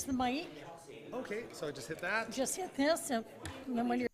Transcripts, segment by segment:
It's the mic. Okay, so I just hit that. Just hit this, and then when you're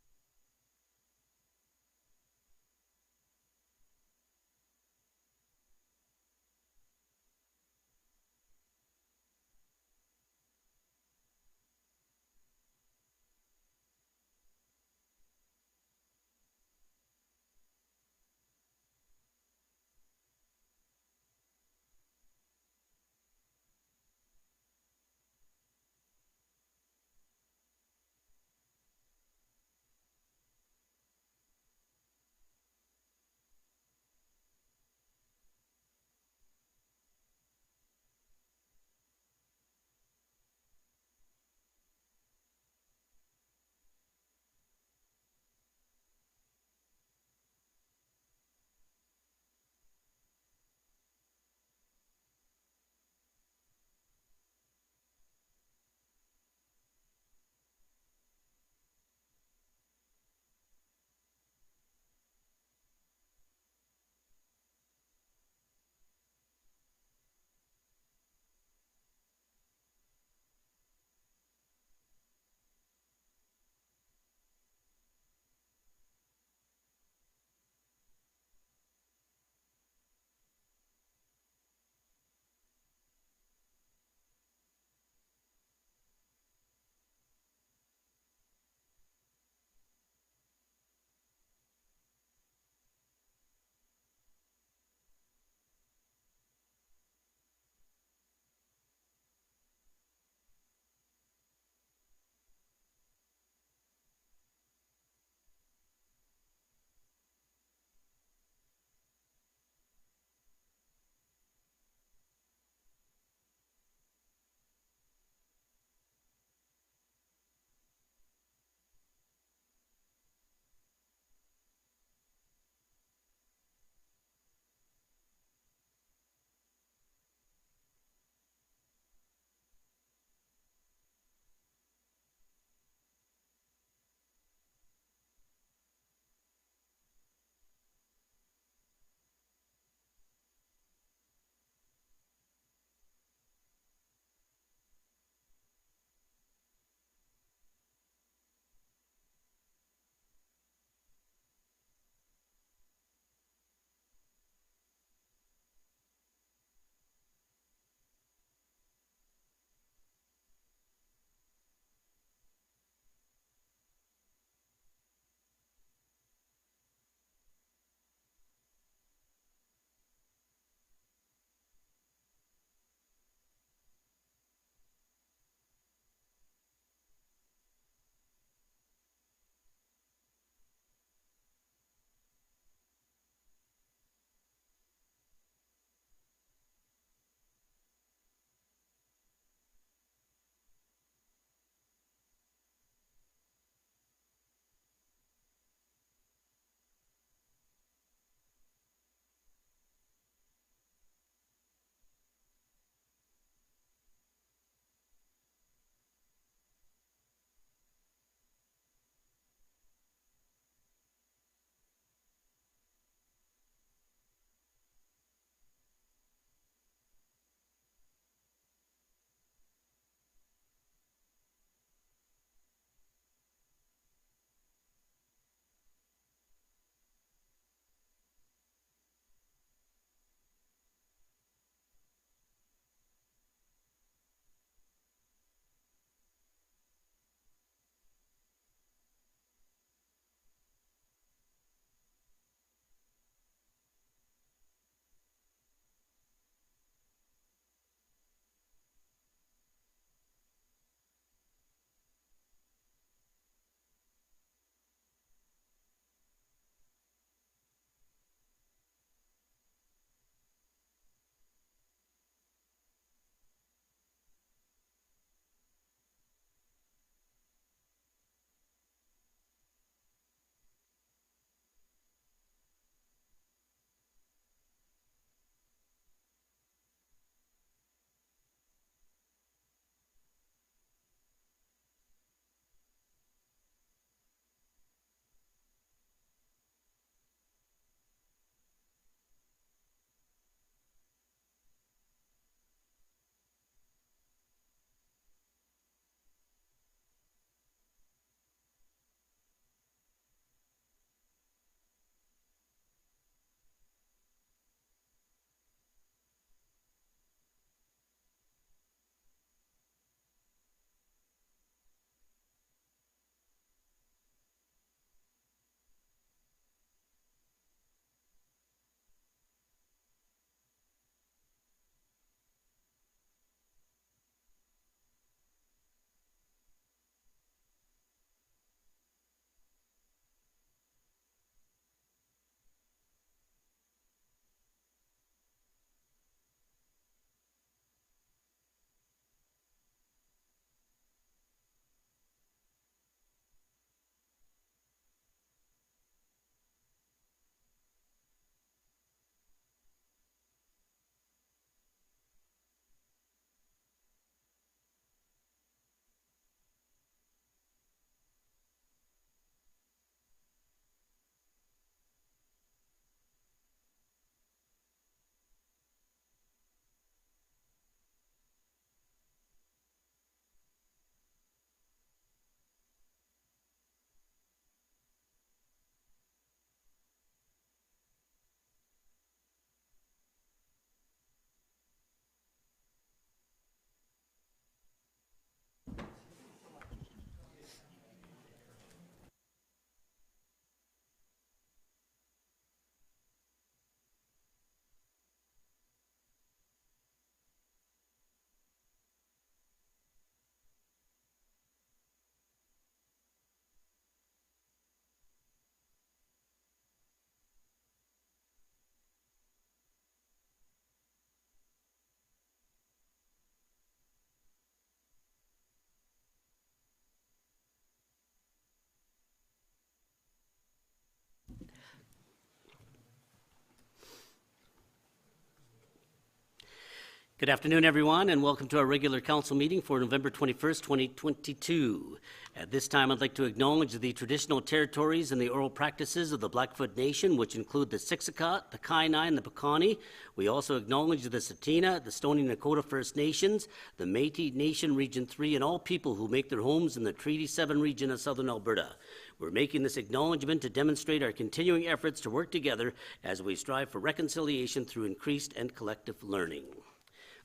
Good afternoon, everyone, and welcome to our regular council meeting for November 21st, 2022. At this time, I'd like to acknowledge the traditional territories and the oral practices of the Blackfoot Nation, which include the Siksika, the Kainai, and the Piikani. We also acknowledge the Tsuut'ina, the Stoney Nakoda First Nations, the Métis Nation Region 3, and all people who make their homes in the Treaty 7 region of southern Alberta. We're making this acknowledgement to demonstrate our continuing efforts to work together as we strive for reconciliation through increased and collective learning.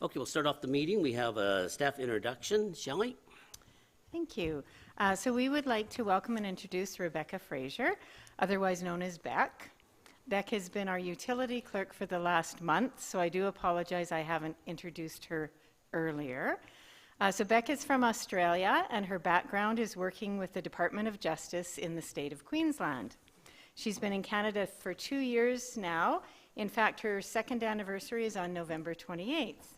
Okay, we'll start off the meeting. We have a staff introduction. Shelley? Thank you. So we would like to welcome and introduce Rebecca Fraser, otherwise known as Beck. Beck has been our utility clerk for the last month, so I do apologize I haven't introduced her earlier. So Beck is from Australia, and her background is working with the Department of Justice in the state of Queensland. She's been in Canada for 2 years now. In fact, her second anniversary is on November 28th.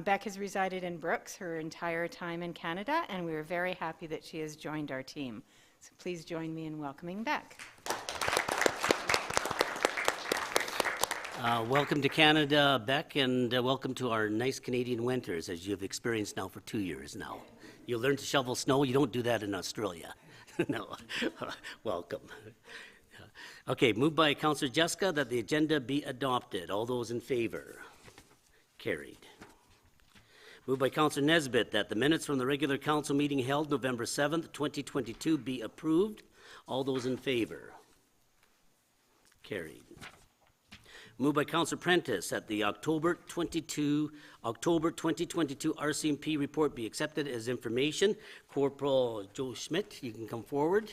Beck has resided in Brooks her entire time in Canada, and we are very happy that she has joined our team. So please join me in welcoming Beck. Welcome to Canada, Beck, and welcome to our nice Canadian winters, as you've experienced now for 2 years now. You learn to shovel snow. You don't do that in Australia. No. Welcome. Okay, moved by Councillor Jessica that the agenda be adopted. All those in favor? Carried. Moved by Councillor Nesbitt that the minutes from the regular council meeting held November 7th, 2022 be approved. All those in favor? Carried. Moved by Councillor Prentice that the October 2022 RCMP report be accepted as information. Corporal Joe Schmidt, you can come forward.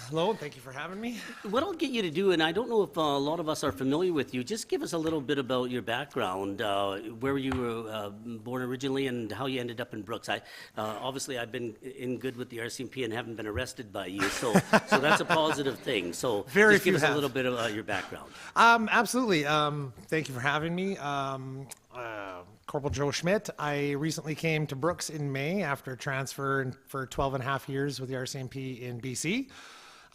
Hello, and thank you for having me. What I'll get you to do, and I don't know if a lot of us are familiar with you, just give us a little bit about your background, where you were born originally and how you ended up in Brooks. Obviously, I've been in good with the RCMP and haven't been arrested by you, so that's a positive thing. So Very just give few us have. a little bit of your background. Absolutely. Thank you for having me. Corporal Joe Schmidt. I recently came to Brooks in May after transfer for 12 and a half years with the RCMP in BC.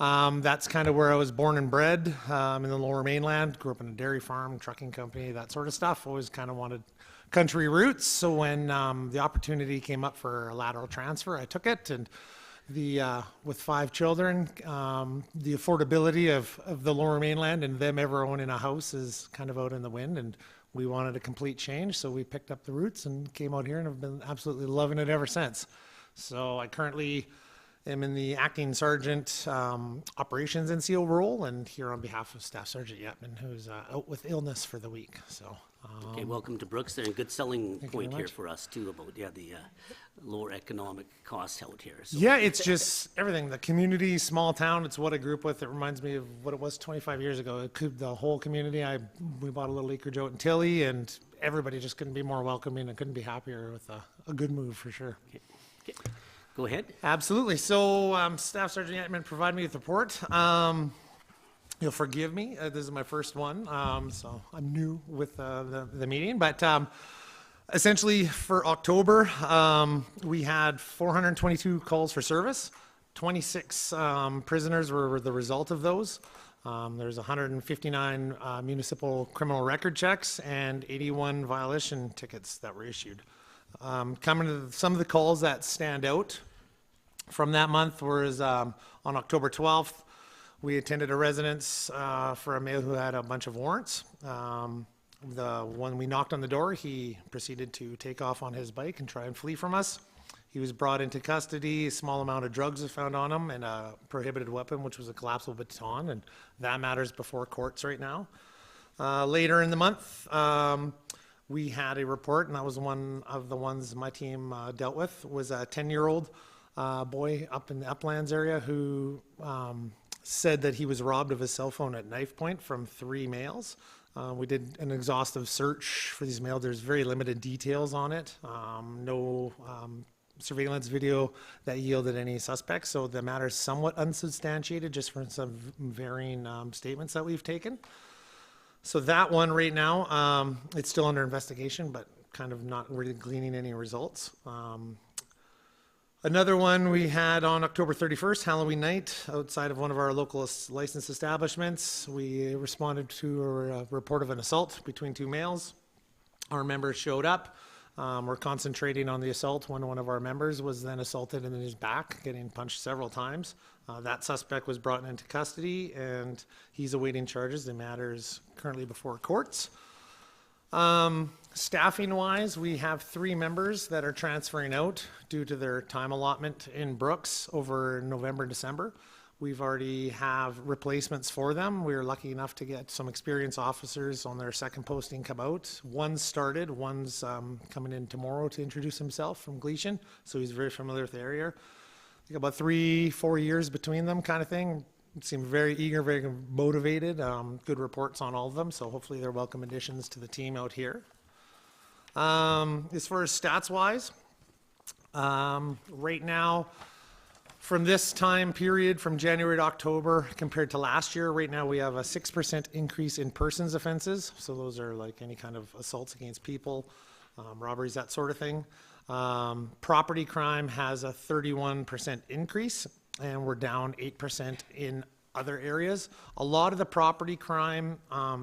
That's kind of where I was born and bred, in the Lower Mainland. Grew up in a dairy farm, trucking company, that sort of stuff. Always kind of wanted country roots. So when the opportunity came up for a lateral transfer, I took it. And with 5 children, the affordability of the Lower Mainland and them ever owning a house is kind of out in the wind. And we wanted a complete change, so we picked up the roots and came out here and have been absolutely loving it ever since. So I currently am in the acting sergeant operations NCO role, and here on behalf of Staff Sergeant Yetman, who's out with illness for the week. So, Okay, welcome to Brooks. There's a good selling you point very here much. for us too about the lower economic costs out here. So. yeah, it's just everything. The community, small town. It's what I grew up with. It reminds me of what it was 25 years ago. The whole community. We bought a little acreage out in Tilly, and everybody just couldn't be more welcoming. and couldn't be happier with a good move for sure. Okay. Go ahead. Absolutely. So, Staff Sergeant Yetman provided me with a report. You'll forgive me. This is my first one, so I'm new with the meeting. But essentially, for October, we had 422 calls for service. 26 prisoners were the result of those. There's 159 municipal criminal record checks and 81 violation tickets that were issued. Coming to some of the calls that stand out from that month was on October 12th, we attended a residence for a male who had a bunch of warrants. When we knocked on the door, he proceeded to take off on his bike and try and flee from us. He was brought into custody. A small amount of drugs was found on him and a prohibited weapon, which was a collapsible baton, and that matters before courts right now. Later in the month, we had a report, and that was one of the ones my team dealt with, was a 10-year-old boy up in the Uplands area who said that he was robbed of his cell phone at knife point from 3 males. We did an exhaustive search for these males. There's very limited details on it. No surveillance video that yielded any suspects, so the matter is somewhat unsubstantiated just from some varying statements that we've taken. So that one right now, it's still under investigation, but kind of not really gleaning any results. Another one we had on October 31st, Halloween night, outside of one of our local licensed establishments. We responded to a report of an assault between two males. Our members showed up. We're concentrating on the assault when one of our members was then assaulted in his back, getting punched several times. That suspect was brought into custody and he's awaiting charges. The matter is currently before courts. Staffing wise, we have 3 members that are transferring out due to their time allotment in Brooks over November and December. We've already have replacements for them. We were lucky enough to get some experienced officers on their second posting come out. One started, one's coming in tomorrow to introduce himself from Gleason, so he's very familiar with the area. I think about 3-4 years between them kind of thing. Seem very eager, very motivated, good reports on all of them, so hopefully they're welcome additions to the team out here. As far as stats wise, right now, from this time period, from January to October, compared to last year, right now we have a 6% increase in persons offenses. So those are like any kind of assaults against people, robberies, that sort of thing. Property crime has a 31% increase, and we're down 8% in other areas. A lot of the property crime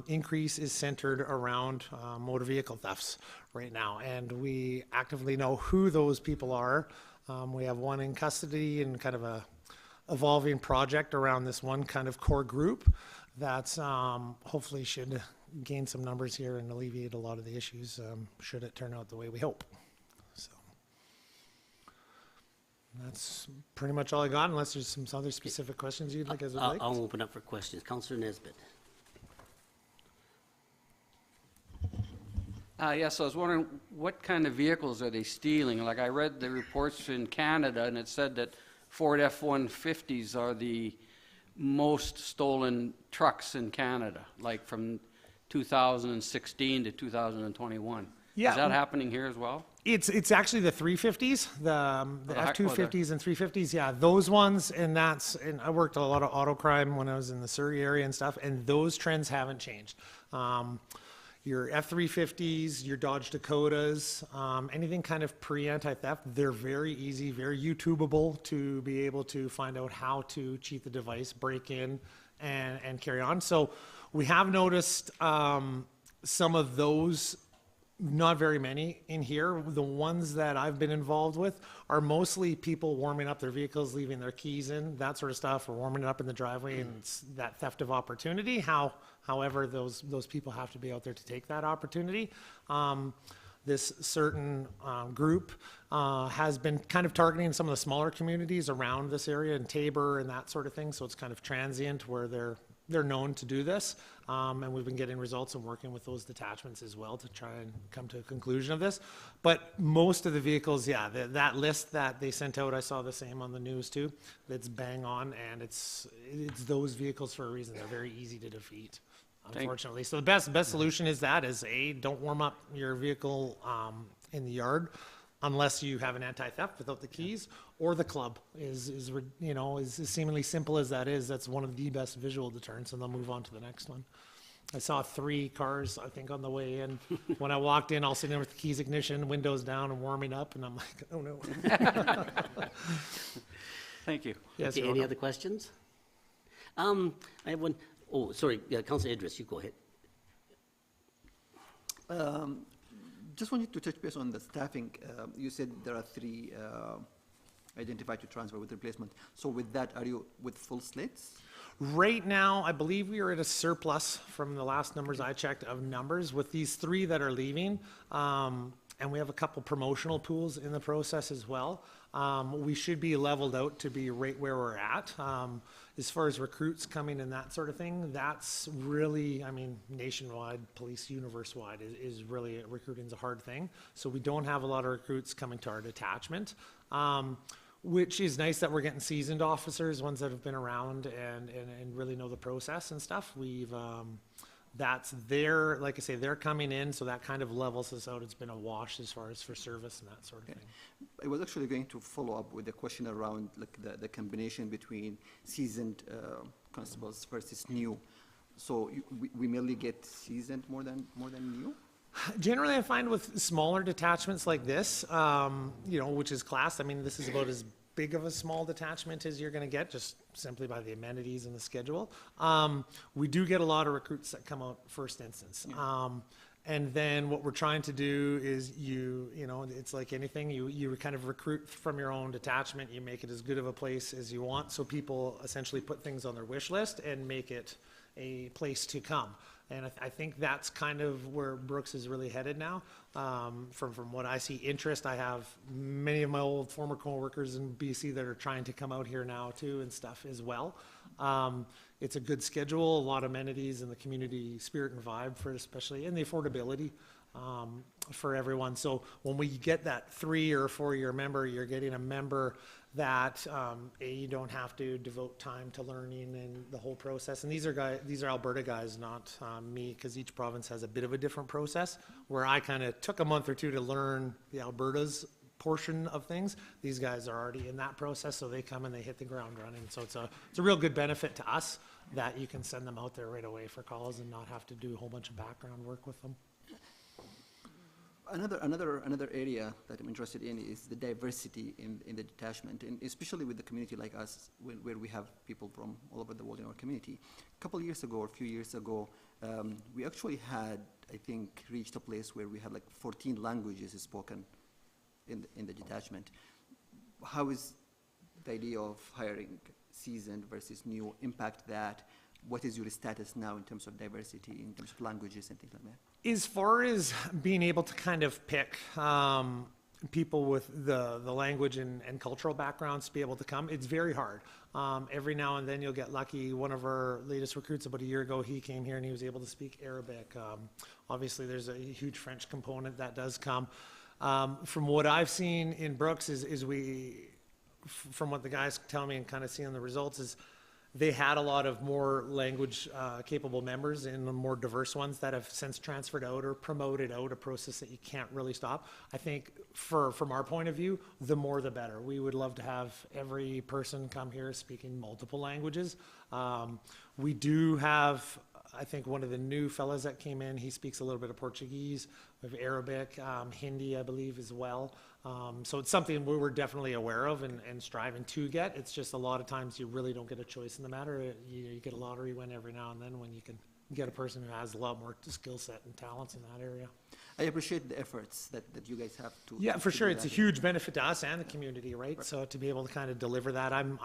increase is centered around motor vehicle thefts right now, and we actively know who those people are. We have one in custody and kind of a evolving project around this one kind of core group that's hopefully should gain some numbers here and alleviate a lot of the issues should it turn out the way we hope. So that's pretty much all I got, unless there's some other specific questions you'd like as would like. I'll open up for questions. Councillor Nesbitt. Yes, I was wondering, what kind of vehicles are they stealing? Like, I read the reports in Canada, and it said that Ford F-150s are the most stolen trucks in Canada, like from 2016 to 2021. Yeah. Is that happening here as well? It's actually the 350s, the F-250s and 350s. Yeah, those ones, and I worked a lot of auto crime when I was in the Surrey area and stuff, and those trends haven't changed. Your F-350s, your Dodge Dakotas, anything kind of pre-anti-theft, they're very easy, very YouTubeable to be able to find out how to cheat the device, break in, and carry on. So we have noticed some of those. Not very many in here. The ones that I've been involved with are mostly people warming up their vehicles, leaving their keys in, that sort of stuff, or warming it up in the driveway, and it's that theft of opportunity. However, those people have to be out there to take that opportunity. This certain group has been kind of targeting some of the smaller communities around this area, in Tabor and that sort of thing. So it's kind of transient where they're known to do this, and we've been getting results and working with those detachments as well to try and come to a conclusion of this. But most of the vehicles, yeah, that list that they sent out, I saw the same on the news too. That's bang on, and it's those vehicles for a reason. They're very easy to defeat, unfortunately. So the best solution is don't warm up your vehicle in the yard unless you have an anti-theft without the keys, or the club is seemingly simple as that is. That's one of the best visual deterrents, and they'll move on to the next one. I saw 3 cars, I think, on the way in. When I walked in, all sitting there with the keys ignition, windows down and warming up, and I'm like, oh no. Thank you. Yes, Okay, any other questions? I have one. Oh, sorry, Councillor Idris, you go ahead. Just wanted to touch base on the staffing. You said there are 3 identified to transfer with replacement. So with that, are you with full slates? Right now, I believe we are at a surplus from the last numbers I checked of numbers with these 3 that are leaving. And we have a couple promotional pools in the process as well. We should be leveled out to be right where we're at. As far as recruits coming and that sort of thing, that's really, nationwide, police universe-wide is really, recruiting is a hard thing. So we don't have a lot of recruits coming to our detachment, which is nice that we're getting seasoned officers, ones that have been around and really know the process and stuff. That's there, like I say, they're coming in, so that kind of levels us out. It's been a wash as far as for service and that sort of thing. I was actually going to follow up with a question around the combination between seasoned constables versus new. So we merely get seasoned more than new? Generally, I find with smaller detachments like this, which is class, I mean, this is about as big of a small detachment as you're gonna get, just simply by the amenities and the schedule. We do get a lot of recruits that come out first instance. And then what we're trying to do is it's like anything, you kind of recruit from your own detachment, you make it as good of a place as you want, so people essentially put things on their wish list and make it a place to come. And I think that's kind of where Brooks is really headed now. From what I see interest, I have many of my old former coworkers in BC that are trying to come out here now too and stuff as well. It's a good schedule, a lot of amenities, and the community spirit and vibe for it especially, and the affordability for everyone. So when we get that 3 or 4 year member, you're getting a member that you don't have to devote time to learning and the whole process. And these are Alberta guys, not me, because each province has a bit of a different process. Where I kind of took a month or two to learn the Alberta's portion of things. These guys are already in that process, so they come and they hit the ground running. So it's a real good benefit to us that you can send them out there right away for calls and not have to do a whole bunch of background work with them. Another area that I'm interested in is the diversity in the detachment, and especially with the community like us, where we have people from all over the world in our community. A couple of years ago, or a few years ago, we actually had, I think, reached a place where we had like 14 languages spoken in the detachment. How is the idea of hiring seasoned versus new impact that? What is your status now in terms of diversity, in terms of languages and things like that? As far as being able to kind of pick people with the language and cultural backgrounds to be able to come, it's very hard. Every now and then you'll get lucky. One of our latest recruits about a year ago, he came here and he was able to speak Arabic. Obviously, there's a huge French component that does come. From what I've seen in Brooks from what the guys tell me and kind of seeing the results is, they had a lot of more language capable members and the more diverse ones that have since transferred out or promoted out, a process that you can't really stop. I think from our point of view, the more the better. We would love to have every person come here speaking multiple languages. We do have, I think one of the new fellas that came in, he speaks a little bit of Portuguese, we have Arabic, Hindi, I believe, as well. So it's something we were definitely aware of and striving to get. It's just a lot of times you really don't get a choice in the matter. You get a lottery win every now and then when you can get a person who has a lot more skill set and talents in that area. I appreciate the efforts that you guys have to. Yeah, for sure. do It's a that. huge benefit to us and the community, right? So to be able to kind of deliver that, I'm,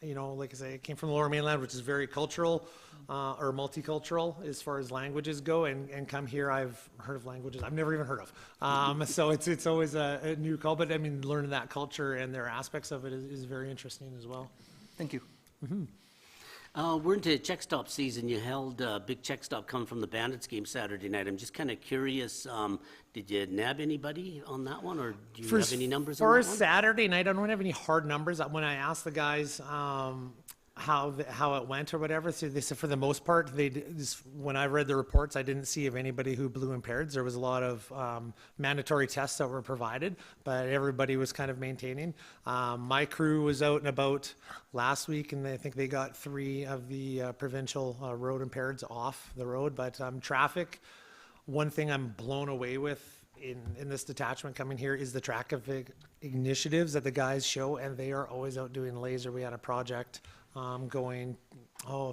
like I say, I came from the Lower Mainland, which is very cultural, or multicultural as far as languages go, and come here, I've heard of languages I've never even heard of. So it's always a new call, but I mean, learning that culture and their aspects of it is very interesting as well. Thank you. We're into check stop season. You held a big check stop coming from the Bandits game Saturday night. I'm just kind of curious, did you nab anybody on that one, or do you have any numbers on For that one? Saturday night, I don't have any hard numbers. When I asked the guys how it went or whatever, so they said for the most part, when I read the reports, I didn't see of anybody who blew impaired. There was a lot of mandatory tests that were provided, but everybody was kind of maintaining. My crew was out and about last week, and I think they got 3 of the provincial road impaireds off the road. But traffic, one thing I'm blown away with in this detachment coming here is the traffic initiatives that the guys show, and they are always out doing laser. We had a project going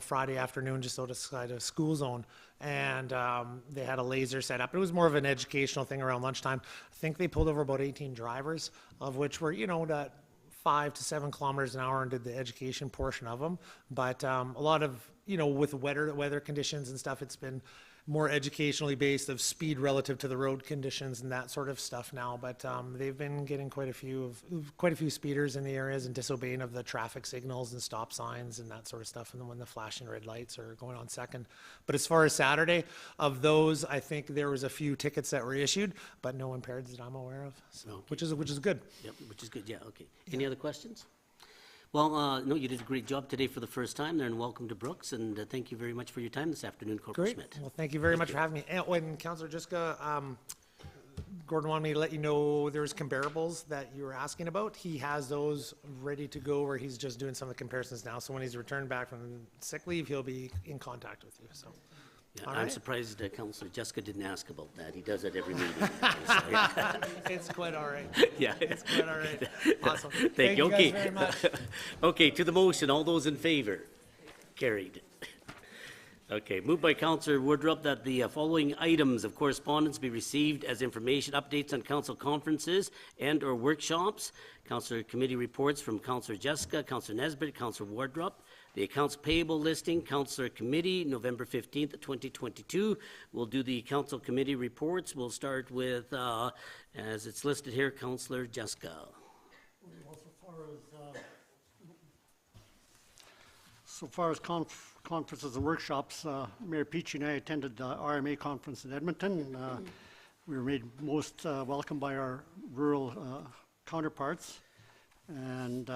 Friday afternoon just outside of school zone, and they had a laser set up. It was more of an educational thing around lunchtime. I think they pulled over about 18 drivers, of which were that 5 to 7 kilometers an hour, and did the education portion of them. But a lot of with weather conditions and stuff, it's been more educationally based of speed relative to the road conditions and that sort of stuff now. But they've been getting quite a few speeders in the areas and disobeying of the traffic signals and stop signs and that sort of stuff, and then when the flashing red lights are going on second. But as far as Saturday, of those, I think there was a few tickets that were issued, but no impaireds that I'm aware of, so, Okay. which is good. Yep, which is good, yeah, okay. Any other questions? Well, no, you did a great job today for the first time there, and welcome to Brooks, and thank you very much for your time this afternoon, Corporal Great. Schmidt. Well, thank you very much for having me. And when Councillor Jiska, Gordon wanted me to let you know there's comparables that you were asking about. He has those ready to go, where he's just doing some of the comparisons now. So when he's returned back from sick leave, he'll be in contact with you. So Yeah, All I'm right. surprised that Councillor Jessica didn't ask about that. He does at every meeting. It's quite all right. Yeah. It's quite all right. Awesome. Thank you. guys Okay. very much. Okay, to the motion, all those in favor? Carried. Okay, moved by Councillor Woodrup that the following items of correspondence be received as information updates on council conferences and/or workshops. Councillor committee reports from Councillor Jessica, Councillor Nesbitt, Councillor Woodrup. The accounts payable listing, Councillor committee, November 15th, 2022. We'll do the council committee reports. We'll start with, as it's listed here, Councillor Jessica. So far as conferences and workshops, Mayor Peachy and I attended the RMA conference in Edmonton. We were made most welcome by our rural counterparts, and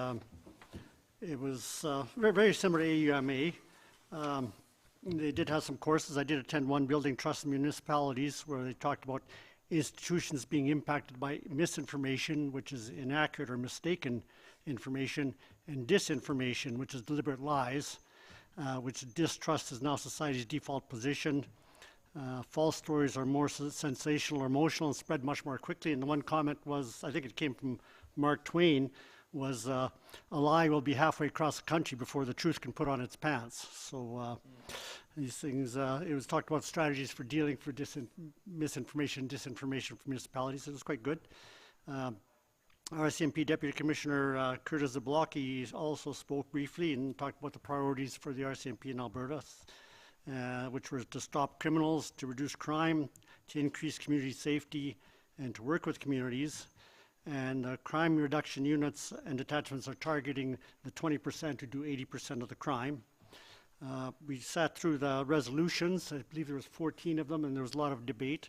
it was very, very similar to AUMA. They did have some courses. I did attend one, Building Trust in Municipalities, where they talked about institutions being impacted by misinformation, which is inaccurate or mistaken information, and disinformation, which is deliberate lies, which distrust is now society's default position. False stories are more sensational or emotional and spread much more quickly. And the one comment was, I think it came from Mark Twain, was a lie will be halfway across the country before the truth can put on its pants. So these things, it was talked about strategies for dealing for misinformation, disinformation from municipalities. It was quite good. RCMP Deputy Commissioner Curtis Zablocki also spoke briefly and talked about the priorities for the RCMP in Alberta, which were to stop criminals, to reduce crime, to increase community safety, and to work with communities. And crime reduction units and detachments are targeting the 20% who do 80% of the crime. We sat through the resolutions. I believe there was 14 of them, and there was a lot of debate.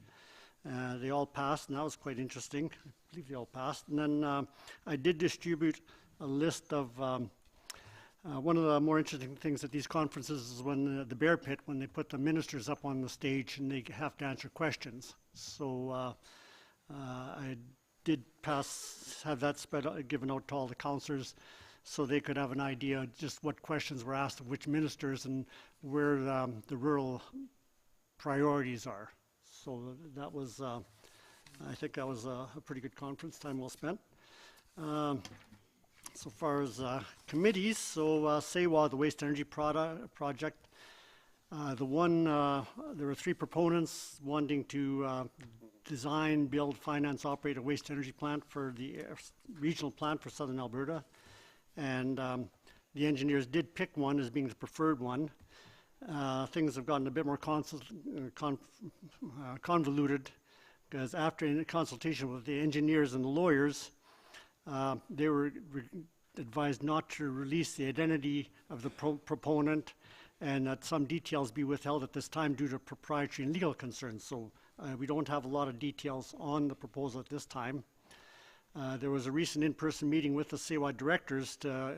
They all passed, and that was quite interesting. I believe they all passed. And then I did distribute a list of one of the more interesting things at these conferences is when the Bear Pit, when they put the ministers up on the stage and they have to answer questions. So I did have that given out to all the councillors so they could have an idea just what questions were asked of which ministers and where the rural priorities are. So that was, I think that was a pretty good conference, time well spent. So far as committees, so SEWA, the Waste Energy Project, there were 3 proponents wanting to design, build, finance, operate a waste energy plant for the regional plant for Southern Alberta. And the engineers did pick one as being the preferred one. Things have gotten a bit more convoluted because after consultation with the engineers and the lawyers, they were advised not to release the identity of the proponent and that some details be withheld at this time due to proprietary and legal concerns. So we don't have a lot of details on the proposal at this time. There was a recent in-person meeting with the SEWA directors to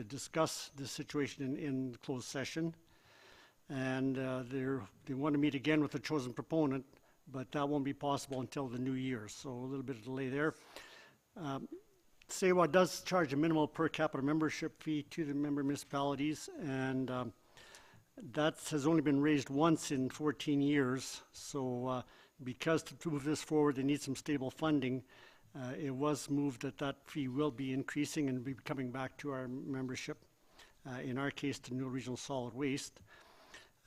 discuss this situation in closed session. And they want to meet again with the chosen proponent, but that won't be possible until the new year. So a little bit of delay there. SEWA does charge a minimal per capita membership fee to the member municipalities, and that has only been raised once in 14 years. So because to move this forward, they need some stable funding. It was moved that fee will be increasing and be coming back to our membership, in our case to New Regional Solid Waste.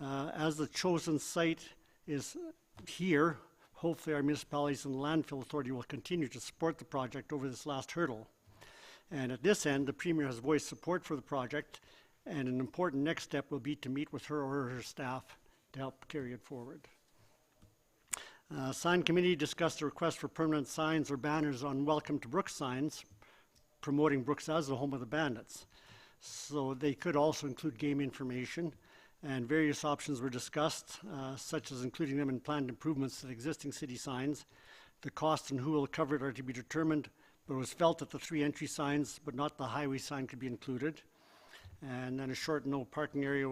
As the chosen site is here, hopefully our municipalities and the landfill authority will continue to support the project over this last hurdle. And at this end, the Premier has voiced support for the project, and an important next step will be to meet with her or her staff to help carry it forward. Sign Committee discussed a request for permanent signs or banners on Welcome to Brooks signs, promoting Brooks as the home of the bandits. So they could also include game information, and various options were discussed, such as including them in planned improvements to the existing city signs. The cost and who will cover it are to be determined, but it was felt that the 3 entry signs, but not the highway sign, could be included. And then a short no parking area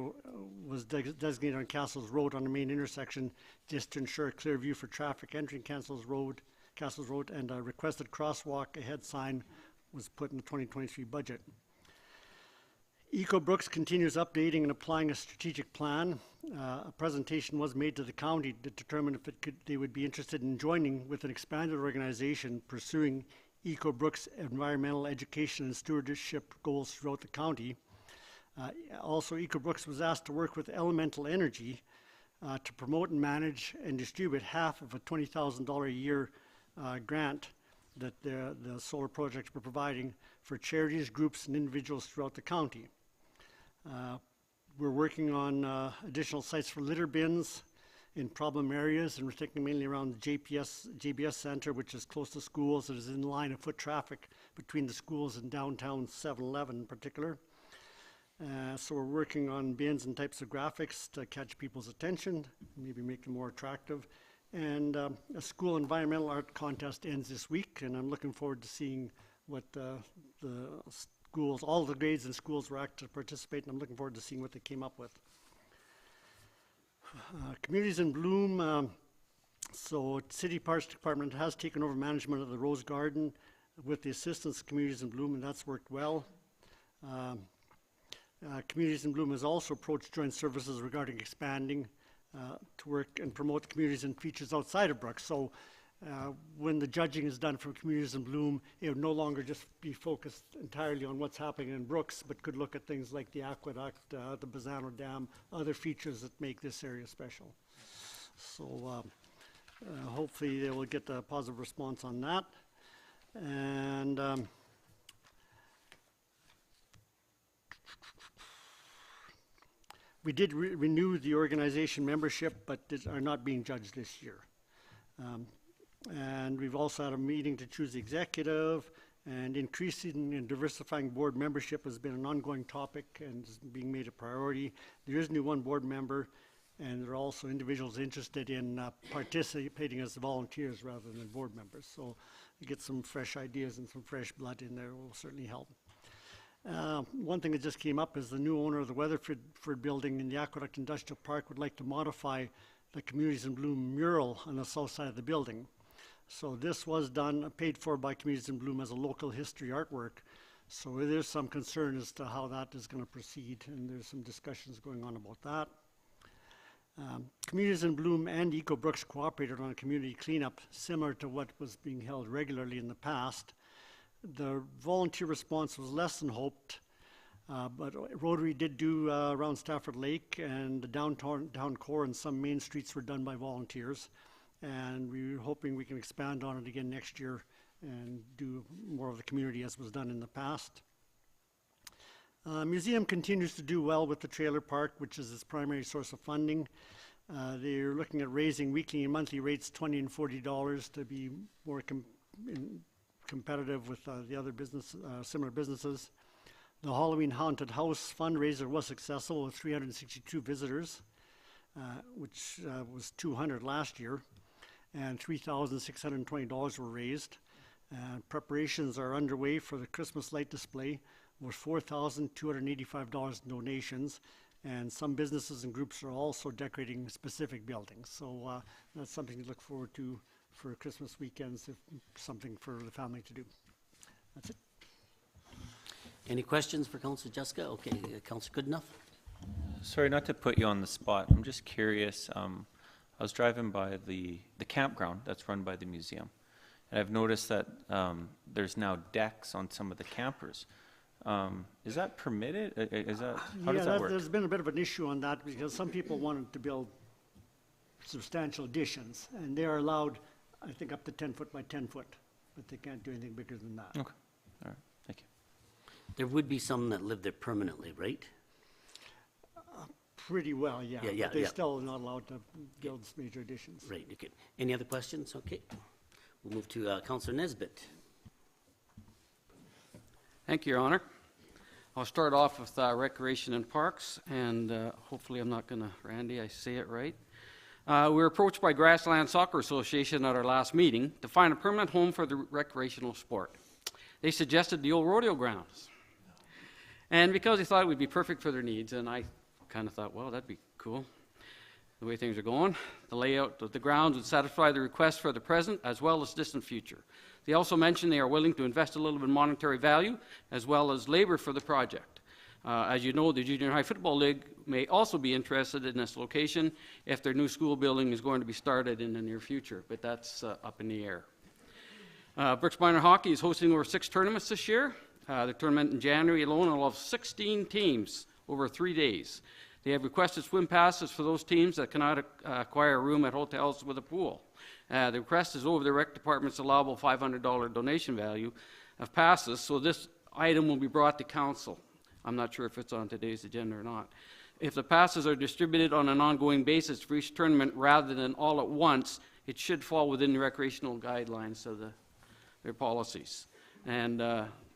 was designated on Castles Road on the main intersection just to ensure a clear view for traffic entering Castles Road, and a requested crosswalk ahead sign was put in the 2023 budget. EcoBrooks continues updating and applying a strategic plan. A presentation was made to the county to determine if they would be interested in joining with an expanded organization pursuing EcoBrooks environmental education and stewardship goals throughout the county. Also, EcoBrooks was asked to work with Elemental Energy to promote and manage and distribute half of a $20,000 a year grant that the solar projects were providing for charities, groups, and individuals throughout the county. We're working on additional sites for litter bins in problem areas, and we're thinking mainly around the JBS Center, which is close to schools. It is in line of foot traffic between the schools and downtown 7-Eleven in particular. So we're working on bins and types of graphics to catch people's attention, maybe make them more attractive. And a school environmental art contest ends this week, and I'm looking forward to seeing what the schools, all the grades and schools were asked to participate, and I'm looking forward to seeing what they came up with. Communities in Bloom, so City Parks Department has taken over management of the Rose Garden with the assistance of Communities in Bloom, and that's worked well. Communities in Bloom has also approached joint services regarding expanding to work and promote the communities and features outside of Brooks. So when the judging is done for Communities in Bloom, it would no longer just be focused entirely on what's happening in Brooks, but could look at things like the aqueduct, the Bazzano Dam, other features that make this area special. So hopefully they will get a positive response on that. And we did renew the organization membership, but are not being judged this year. And we've also had a meeting to choose the executive, and increasing and diversifying board membership has been an ongoing topic and is being made a priority. There is only one board member, and there are also individuals interested in participating as volunteers rather than board members. So to get some fresh ideas and some fresh blood in there will certainly help. One thing that just came up is the new owner of the Weatherford building in the Aqueduct Industrial Park would like to modify the Communities in Bloom mural on the south side of the building. So this was done, paid for by Communities in Bloom as a local history artwork. So there's some concern as to how that is going to proceed, and there's some discussions going on about that. Communities in Bloom and EcoBrooks cooperated on a community cleanup similar to what was being held regularly in the past. The volunteer response was less than hoped, but Rotary did do around Stafford Lake, and the downtown core and some main streets were done by volunteers. And we're hoping we can expand on it again next year and do more of the community as was done in the past. Museum continues to do well with the trailer park, which is its primary source of funding. They're looking at raising weekly and monthly rates $20 and $40 to be more competitive with the other similar businesses. The Halloween Haunted House fundraiser was successful with 362 visitors, which was 200 last year, and $3,620 were raised. Preparations are underway for the Christmas light display with $4,285 in donations, and some businesses and groups are also decorating specific buildings. So that's something to look forward to for Christmas weekends, if something for the family to do. That's it. Any questions for Councillor Jessica? Okay, Councillor Goodenough. Sorry, not to put you on the spot. I'm just curious. I was driving by the campground that's run by the museum, and I've noticed that there's now decks on some of the campers. Is that permitted? How does that work? There's been a bit of an issue on that because some people wanted to build substantial additions, and they are allowed, I think, up to 10 foot by 10 foot, but they can't do anything bigger than that. Okay, all right, thank you. There would be some that live there permanently, right? Pretty well, yeah. Yeah, But they're yeah. still not allowed to build major additions. Right, okay. Any other questions? Okay. We'll move to Councillor Nesbitt. Thank you, Your Honor. I'll start off with Recreation and Parks, and hopefully I'm not going to, Randy, I say it right. We were approached by Grassland Soccer Association at our last meeting to find a permanent home for the recreational sport. They suggested the old rodeo grounds. And because they thought it would be perfect for their needs, and I kind of thought, well, that'd be cool, the way things are going. The layout of the grounds would satisfy the request for the present as well as distant future. They also mentioned they are willing to invest a little bit in monetary value as well as labor for the project. As you know, the Junior High Football League may also be interested in this location if their new school building is going to be started in the near future, but that's up in the air. Brooks Minor Hockey is hosting over 6 tournaments this year. The tournament in January alone will have 16 teams over 3 days. They have requested swim passes for those teams that cannot acquire a room at hotels with a pool. The request is over the rec department's allowable $500 donation value of passes, so this item will be brought to council. I'm not sure if it's on today's agenda or not. If the passes are distributed on an ongoing basis for each tournament rather than all at once, it should fall within the recreational guidelines of their policies. And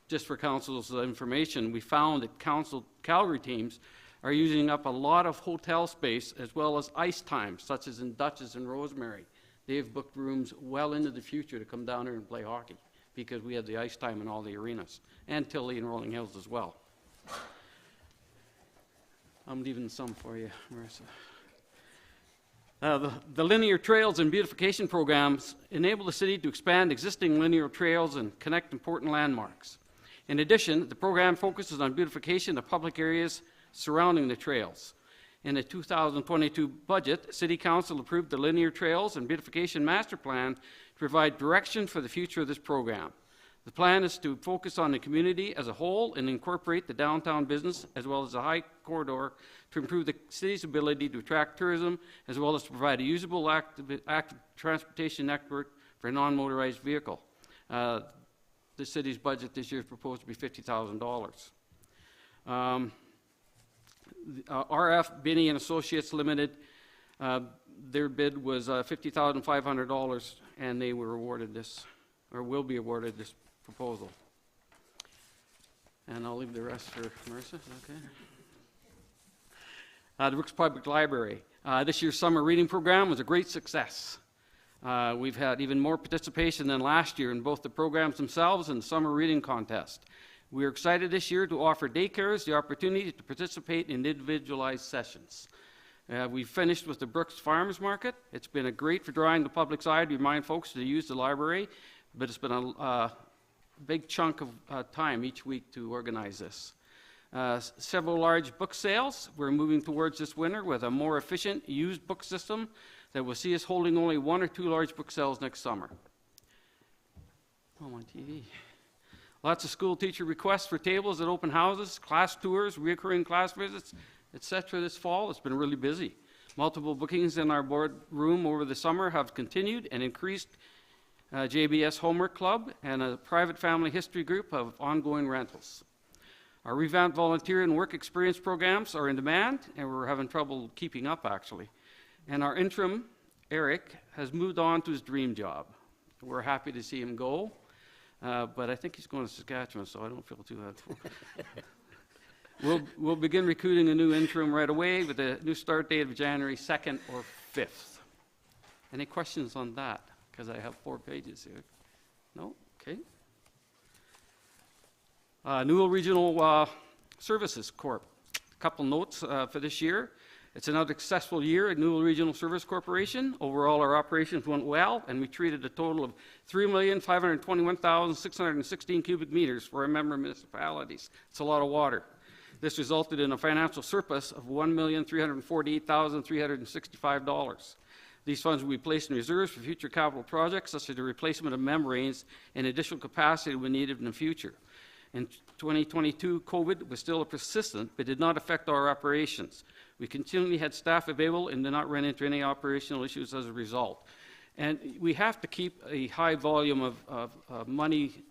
just for council's information, we found that Calgary teams are using up a lot of hotel space as well as ice time, such as in Dutchess and Rosemary. They've booked rooms well into the future to come down here and play hockey because we have the ice time in all the arenas, and Tilly and Rolling Hills as well. I'm leaving some for you, Marissa. The linear trails and beautification programs enable the city to expand existing linear trails and connect important landmarks. In addition, the program focuses on beautification of public areas surrounding the trails. In the 2022 budget, City Council approved the Linear Trails and Beautification Master Plan to provide direction for the future of this program. The plan is to focus on the community as a whole and incorporate the downtown business as well as the high corridor to improve the city's ability to attract tourism as well as to provide a usable active transportation network for a non-motorized vehicle. The city's budget this year is proposed to be $50,000. RF Binney and Associates Limited, their bid was $50,500, and they were awarded this, or will be awarded this proposal. And I'll leave the rest for Marissa. Okay. The Brooks Public Library. This year's summer reading program was a great success. We've had even more participation than last year in both the programs themselves and the summer reading contest. We are excited this year to offer daycares the opportunity to participate in individualized sessions. We finished with the Brooks Farmers Market. It's been a great for drawing the public's eye to remind folks to use the library, but it's been a big chunk of time each week to organize this. Several large book sales. We're moving towards this winter with a more efficient used book system that will see us holding only 1 or 2 large book sales next summer. Oh, my TV. Lots of school teacher requests for tables at open houses, class tours, recurring class visits, etc. this fall. It's been really busy. Multiple bookings in our board room over the summer have continued and increased. JBS Homework Club and a private family history group of ongoing rentals. Our revamped volunteer and work experience programs are in demand, and we're having trouble keeping up, actually. And our interim, Eric, has moved on to his dream job. We're happy to see him go. But I think he's going to Saskatchewan, so I don't feel too bad for him. We'll begin recruiting a new interim right away with a new start date of January 2nd or 5th. Any questions on that? Because I have 4 pages here. No? Okay. Newell Regional Services Corp. A couple notes for this year. It's another successful year at Newell Regional Service Corporation. Overall, our operations went well, and we treated a total of 3,521,616 cubic meters for our member municipalities. It's a lot of water. This resulted in a financial surplus of $1,348,365. These funds will be placed in reserves for future capital projects, such as the replacement of membranes and additional capacity when needed in the future. In 2022, COVID was still persistent, but did not affect our operations. We continually had staff available and did not run into any operational issues as a result. And we have to keep a high volume of money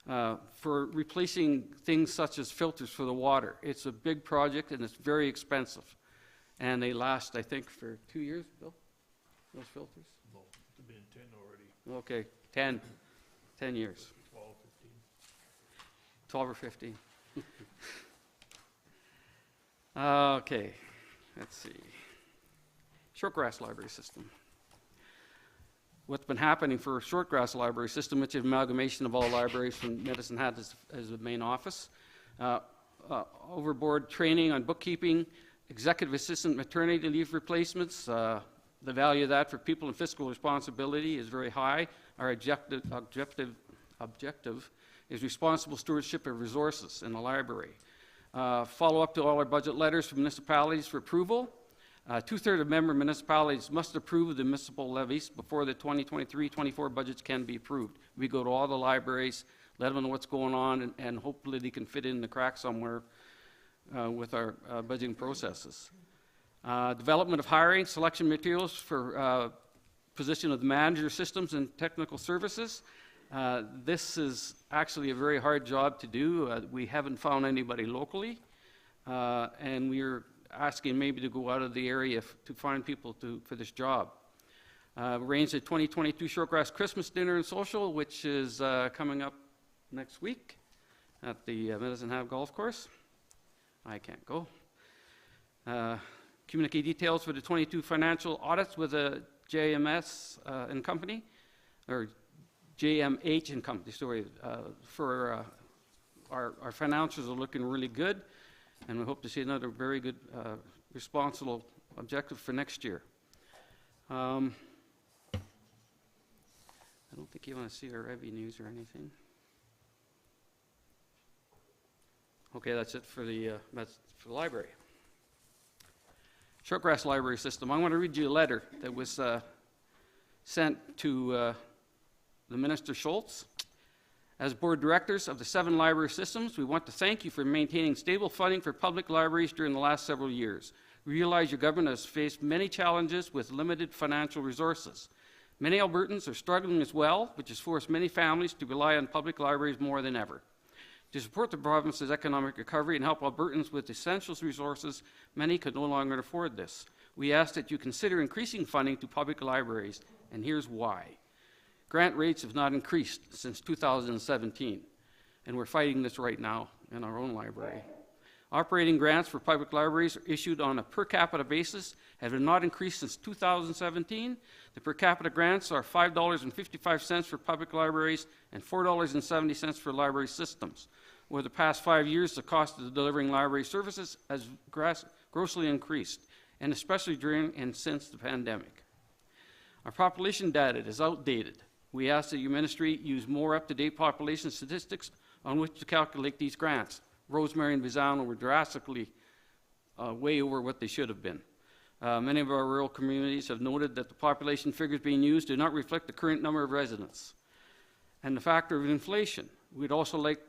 for replacing things such as filters for the water. It's a big project and it's very expensive. And they last, I think, for 2 years, Bill? Those filters? No, it's been 10 already. Okay, 10 years. 12, 15. 12 or 15. Okay, let's see. Shortgrass Library System. What's been happening for Shortgrass Library System, which is an amalgamation of all libraries from Medicine Hat as the main office. Overboard training on bookkeeping, executive assistant maternity leave replacements. The value of that for people in fiscal responsibility is very high. Our objective is responsible stewardship of resources in the library. Follow up to all our budget letters from municipalities for approval. 2/3 of member municipalities must approve the municipal levies before the 2023-24 budgets can be approved. We go to all the libraries, let them know what's going on, and hopefully they can fit in the crack somewhere with our budgeting processes. Development of hiring, selection materials for position of the manager systems and technical services. This is actually a very hard job to do. We haven't found anybody locally, and we're asking maybe to go out of the area to find people for this job. Arrange the 2022 Shortgrass Christmas Dinner and Social, which is coming up next week at the Medicine Hat Golf Course. I can't go. Communicate details for the 22 financial audits with a JMS and Company, or JMH and Company, sorry, for our financials are looking really good, and we hope to see another very good responsible objective for next year. I don't think you want to see our revenues or anything. Okay, that's it for the library. Shortgrass Library System. I want to read you a letter that was sent to the Minister Schultz. As board directors of the 7 library systems, we want to thank you for maintaining stable funding for public libraries during the last several years. We realize your government has faced many challenges with limited financial resources. Many Albertans are struggling as well, which has forced many families to rely on public libraries more than ever. To support the province's economic recovery and help Albertans with essential resources, many could no longer afford this. We ask that you consider increasing funding to public libraries, and here's why. Grant rates have not increased since 2017, and we're fighting this right now in our own library. Operating grants for public libraries are issued on a per capita basis, have not increased since 2017. The per capita grants are $5.55 for public libraries and $4.70 for library systems. Over the past 5 years, the cost of delivering library services has grossly increased, and especially during and since the pandemic. Our population data is outdated. We ask that your ministry use more up-to-date population statistics on which to calculate these grants. Rosemary and Bizano were drastically way over what they should have been. Many of our rural communities have noted that the population figures being used do not reflect the current number of residents. And the factor of inflation. We'd also like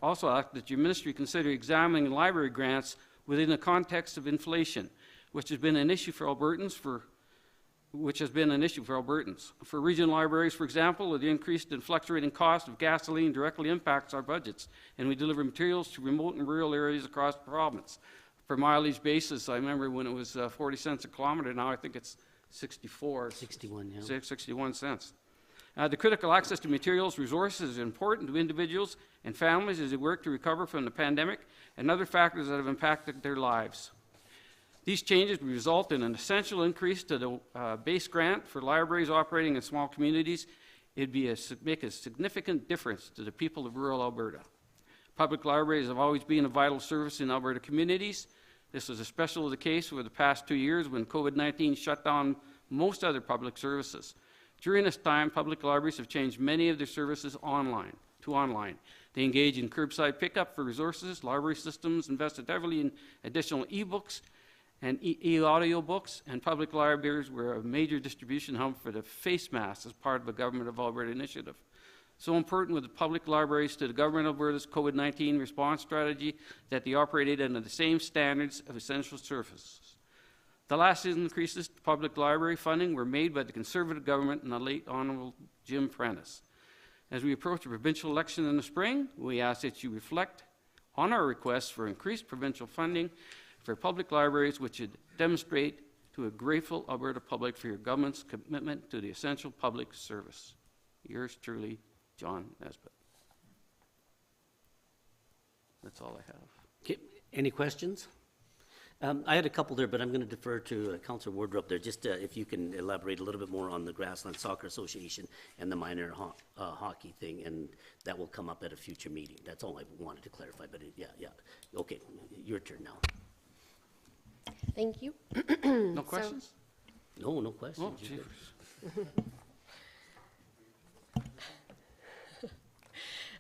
also ask that your ministry consider examining library grants within the context of inflation, which has been an issue for Albertans For regional libraries, for example, the increased and fluctuating cost of gasoline directly impacts our budgets, and we deliver materials to remote and rural areas across the province. For mileage basis, I remember when it was 40 cents a kilometer, now I think it's 61 cents. The critical access to materials, resources is important to individuals and families as they work to recover from the pandemic and other factors that have impacted their lives. These changes will result in an essential increase to the base grant for libraries operating in small communities. It'd make a significant difference to the people of rural Alberta. Public libraries have always been a vital service in Alberta communities. This was especially the case over the past 2 years when COVID-19 shut down most other public services. During this time, public libraries have changed many of their services to online. They engage in curbside pickup for resources. Library systems invested heavily in additional e-books and e-audio books, and public libraries were a major distribution hub for the face masks as part of the Government of Alberta initiative. So important with the public libraries to the Government of Alberta's COVID-19 response strategy that they operated under the same standards of essential services. The last increases to public library funding were made by the Conservative government and the late Honourable Jim Prentice. As we approach the provincial election in the spring, we ask that you reflect on our requests for increased provincial funding for public libraries, which would demonstrate to a grateful Alberta public for your government's commitment to the essential public service. Yours truly, John Nesbitt. That's all I have. Okay, any questions? I had a couple there, but I'm going to defer to Councillor Wardrop there, just if you can elaborate a little bit more on the Grassland Soccer Association and the minor hockey thing, and that will come up at a future meeting. That's all I wanted to clarify, but yeah. Okay, your turn now. Thank you. No questions? No questions. Oh, You're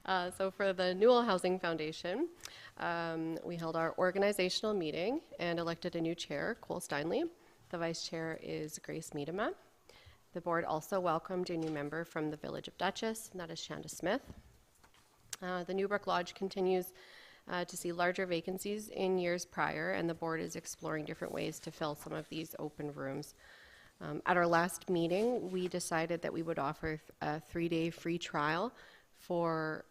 good. So for the Newell Housing Foundation, We held our organizational meeting and elected a new chair, Cole Steinley. The vice chair is Grace Miedema. The board also welcomed a new member from the Village of Dutchess, and that is Shanda Smith. The Newbrook Lodge continues to see larger vacancies in years prior, and the board is exploring different ways to fill some of these open rooms. At our last meeting, we decided that we would offer a 3-day free trial for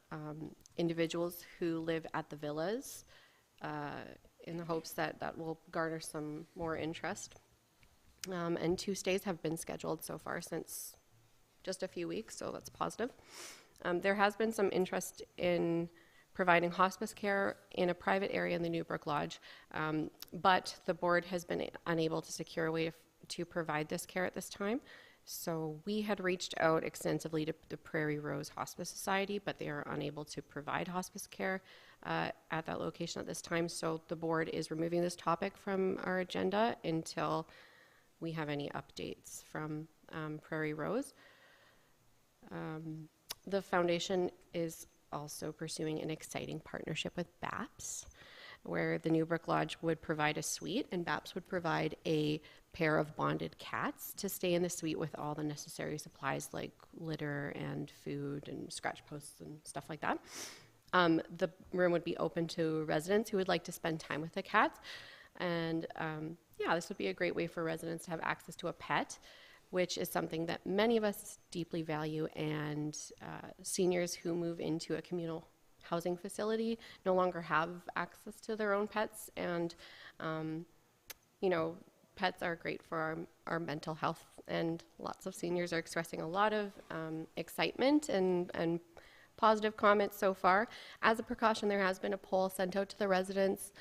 individuals who live at the villas in the hopes that that will garner some more interest. And 2 stays have been scheduled so far since just a few weeks, so that's positive. There has been some interest in providing hospice care in a private area in the Newbrook Lodge, but the board has been unable to secure a way to provide this care at this time. So we had reached out extensively to the Prairie Rose Hospice Society, but they are unable to provide hospice care at that location at this time. So the board is removing this topic from our agenda until we have any updates from Prairie Rose. The foundation is also pursuing an exciting partnership with BAPS, where the Newbrook Lodge would provide a suite and BAPS would provide a pair of bonded cats to stay in the suite with all the necessary supplies like litter and food and scratch posts and stuff like that. The room would be open to residents who would like to spend time with the cats. And yeah, this would be a great way for residents to have access to a pet, which is something that many of us deeply value, and seniors who move into a communal housing facility no longer have access to their own pets. And, you know, pets are great for our mental health, and lots of seniors are expressing a lot of excitement and positive comments so far. As a precaution, there has been a poll sent out to the residents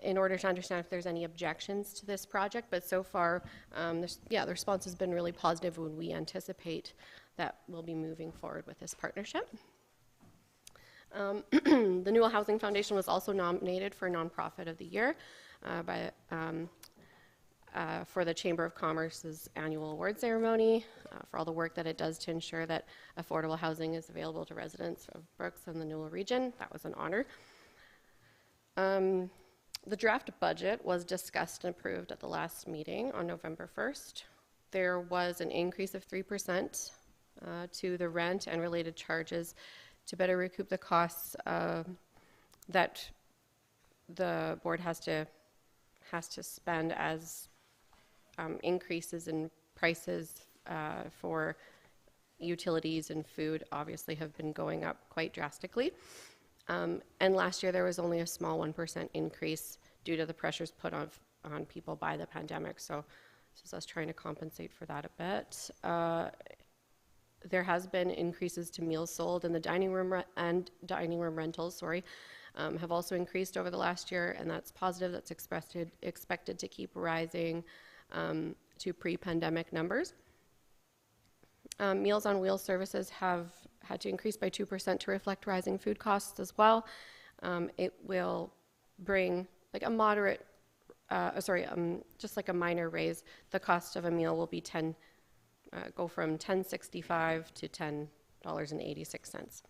in order to understand if there's any objections to this project, but so far, the response has been really positive, and we anticipate that we'll be moving forward with this partnership. The Newell Housing Foundation was also nominated for Nonprofit of the Year for the Chamber of Commerce's annual award ceremony for all the work that it does to ensure that affordable housing is available to residents of Brooks and the Newell region. That was an honor. The draft budget was discussed and approved at the last meeting on November 1st. There was an increase of 3% to the rent and related charges to better recoup the costs that the board has to spend as increases in prices for utilities and food obviously have been going up quite drastically. And last year there was only a small 1% increase due to the pressures put on people by the pandemic. So this is us trying to compensate for that a bit. There has been increases to meals sold, and the dining room rentals, have also increased over the last year, and that's positive. That's expected to keep rising to pre-pandemic numbers. Meals on Wheels services have had to increase by 2% to reflect rising food costs as well. It will bring like a moderate, just like a minor raise. The cost of a meal will be go from $10.65 to $10.86.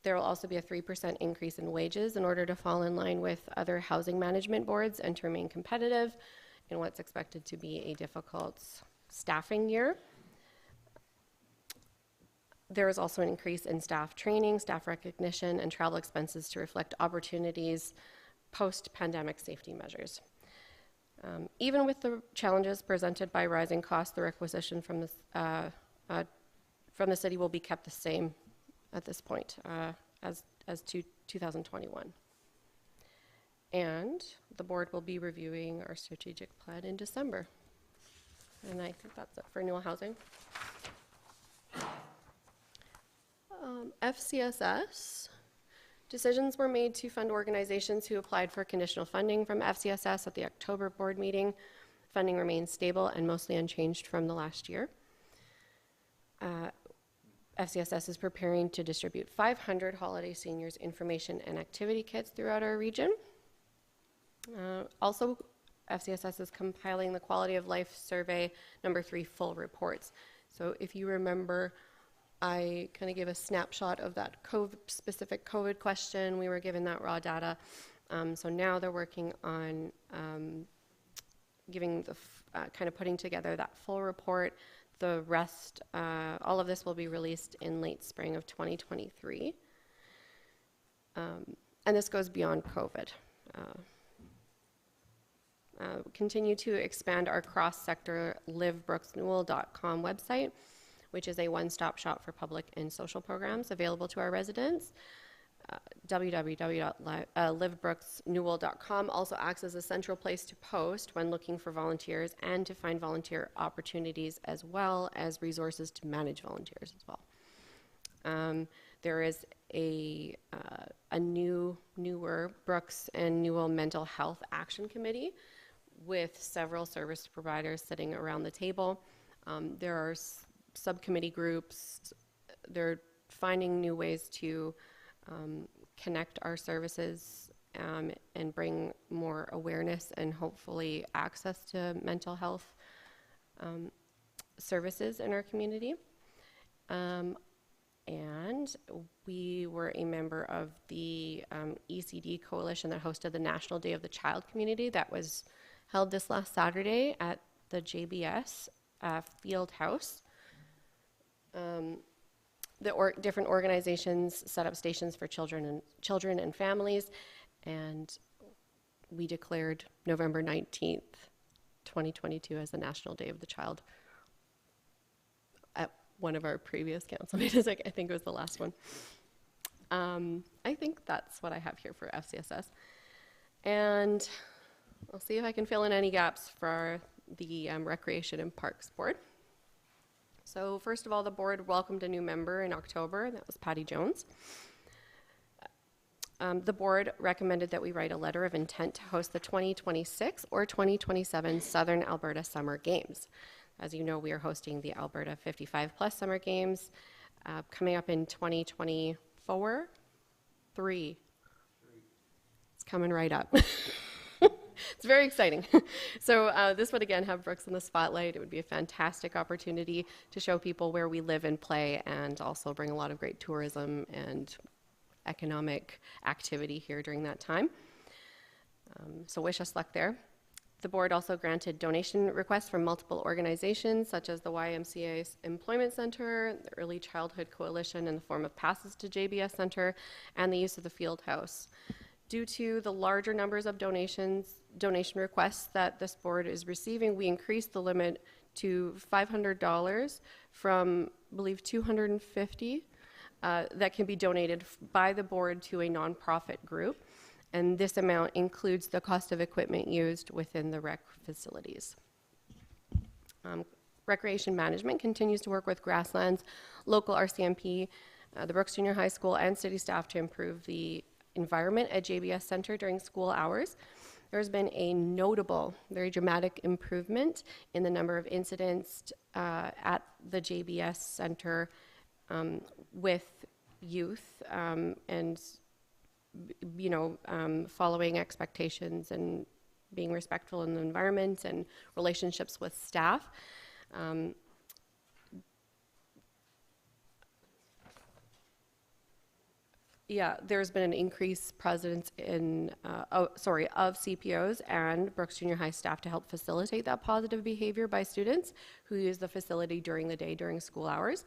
There will also be a 3% increase in wages in order to fall in line with other housing management boards and to remain competitive in what's expected to be a difficult staffing year. There is also an increase in staff training, staff recognition, and travel expenses to reflect opportunities post-pandemic safety measures. Even with the challenges presented by rising costs, the requisition from the city will be kept the same at this point as 2021. And the board will be reviewing our strategic plan in December. And I think that's it for Newell Housing. FCSS. Decisions were made to fund organizations who applied for conditional funding from FCSS at the October board meeting. Funding remains stable and mostly unchanged from the last year. FCSS is preparing to distribute 500 Holiday Seniors information and activity kits throughout our region. Also, FCSS is compiling the Quality of Life Survey number 3 full reports. So if you remember, I kind of gave a snapshot of that specific COVID question. We were given that raw data. So now they're working on giving the kind of putting together that full report. The rest, all of this will be released in late spring of 2023. And this goes beyond COVID. Continue to expand our cross-sector livebrooksnewell.com website, which is a one-stop shop for public and social programs available to our residents. www.livebrooksnewell.com also acts as a central place to post when looking for volunteers and to find volunteer opportunities, as well as resources to manage volunteers as well. There is a newer Brooks and Newell Mental Health Action Committee with several service providers sitting around the table. There are subcommittee groups. They're finding new ways to connect our services and bring more awareness and hopefully access to mental health services in our community. And we were a member of the ECD coalition that hosted the National Day of the Child community that was held this last Saturday at the JBS Field House. Different organizations set up stations for children and families, and we declared November 19th, 2022 as the National Day of the Child at one of our previous council meetings. I think it was the last one. I think that's what I have here for FCSS. And I'll see if I can fill in any gaps for the Recreation and Parks Board. So first of all, the board welcomed a new member in October. That was Patty Jones. The board recommended that we write a letter of intent to host the 2026 or 2027 Southern Alberta Summer Games. As you know, we are hosting the Alberta 55+ Summer Games coming up in 2024. It's coming right up. It's very exciting. So this would again have Brooks in the spotlight. It would be a fantastic opportunity to show people where we live and play, and also bring a lot of great tourism and economic activity here during that time. So wish us luck there. The board also granted donation requests from multiple organizations, such as the YMCA Employment Center, the Early Childhood Coalition in the form of passes to JBS Center, and the use of the field house. Due to the larger numbers of donation requests that this board is receiving, we increased the limit to $500 from, I believe, $250 that can be donated by the board to a nonprofit group. And this amount includes the cost of equipment used within the rec facilities. Recreation Management continues to work with Grasslands, local RCMP, the Brooks Junior High School, and city staff to improve the environment at JBS Center during school hours. There's been a notable, very dramatic improvement in the number of incidents at the JBS Center with youth and following expectations and being respectful in the environment and relationships with staff. There's been an increased presence in, of CPOs and Brooks Junior High staff to help facilitate that positive behavior by students who use the facility during the day during school hours.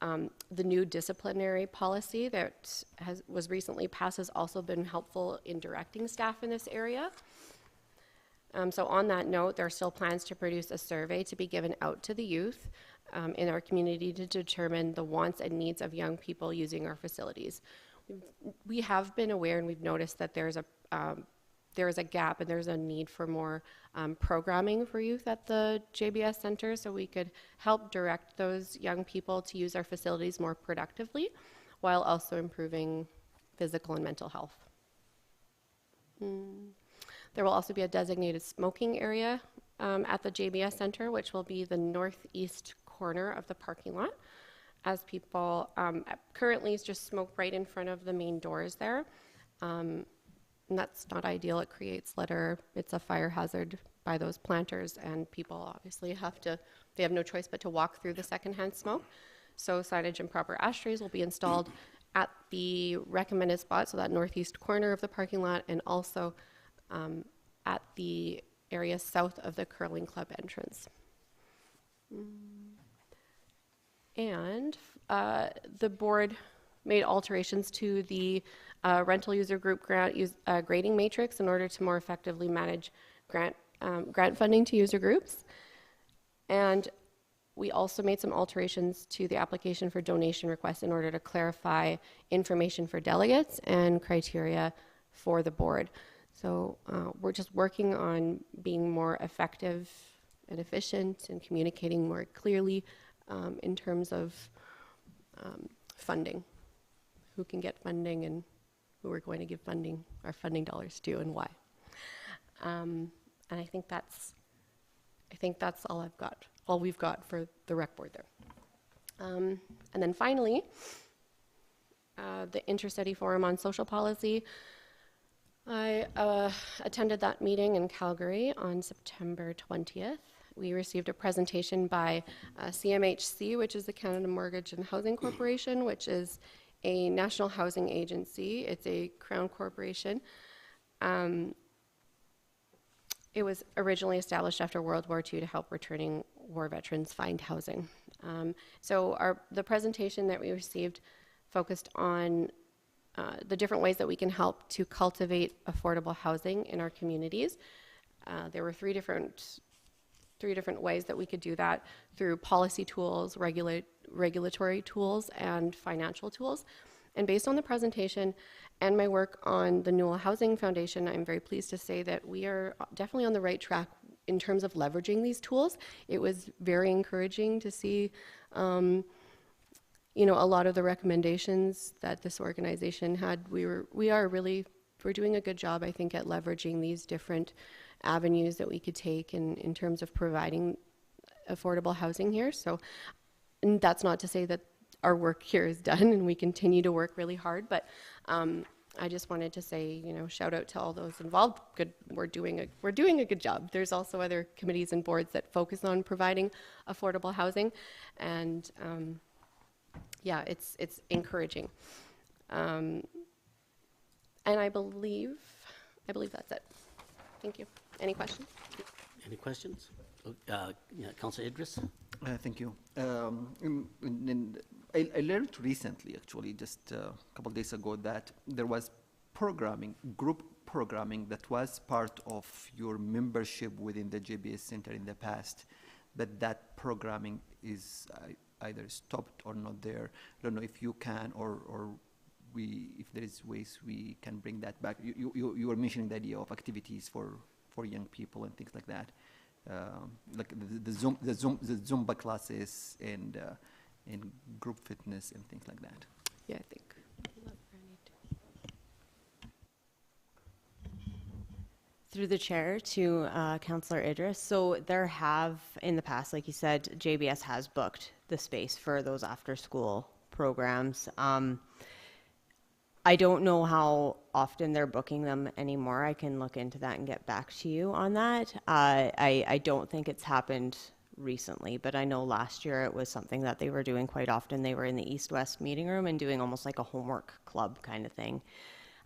The new disciplinary policy that was recently passed has also been helpful in directing staff in this area. So on that note, there are still plans to produce a survey to be given out to the youth in our community to determine the wants and needs of young people using our facilities. We have been aware, and we've noticed that there is a gap and there's a need for more programming for youth at the JBS Center, so we could help direct those young people to use our facilities more productively while also improving physical and mental health. There will also be a designated smoking area at the JBS Center, which will be the northeast corner of the parking lot, as people currently just smoke right in front of the main doors there. And that's not ideal. It creates litter. It's a fire hazard by those planters, and people obviously they have no choice but to walk through the secondhand smoke. So signage and proper ashtrays will be installed at the recommended spot, so that northeast corner of the parking lot, and also at the area south of the curling club entrance. And the board made alterations to the rental user group grading matrix in order to more effectively manage grant funding to user groups. And we also made some alterations to the application for donation requests in order to clarify information for delegates and criteria for the board. So we're just working on being more effective and efficient and communicating more clearly in terms of funding, who can get funding and who we're going to give our funding dollars to, and why. And I think that's all we've got for the rec board there. And then finally, the intercity forum on social policy. I attended that meeting in Calgary on September 20th. We received a presentation by CMHC, which is the Canada Mortgage and Housing Corporation, which is a national housing agency. It's a Crown corporation. It was originally established after World War II to help returning war veterans find housing. So the presentation that we received focused on the different ways that we can help to cultivate affordable housing in our communities. There were three different ways that we could do that: through policy tools, regulatory tools, and financial tools. And based on the presentation and my work on the Newell Housing Foundation, I'm very pleased to say that we are definitely on the right track in terms of leveraging these tools. It was very encouraging to see a lot of the recommendations that this organization had. We're doing a good job, I think, at leveraging these different avenues that we could take in terms of providing affordable housing here. So, and that's not to say that our work here is done and we continue to work really hard, but I just wanted to say, shout out to all those involved. Good, we're doing a good job. There's also other committees and boards that focus on providing affordable housing, and yeah, it's encouraging. And I believe that's it. Thank you. Any questions? Any questions? Councillor Idris? Thank you. I learned recently, actually, just a couple of days ago, that there was group programming that was part of your membership within the JBS Center in the past, but that programming is either stopped or not there. I don't know if you can or if there is ways we can bring that back. You were mentioning the idea of activities for young people and things like that. Like the Zumba classes and group fitness and things like that. Yeah, I think. Through the chair to Councillor Idris. So there have, in the past, like you said, JBS has booked the space for those after-school programs. I don't know how often they're booking them anymore. I can look into that and get back to you on that. I don't think it's happened recently, but I know last year it was something that they were doing quite often. They were in the East-West meeting room and doing almost like a homework club kind of thing.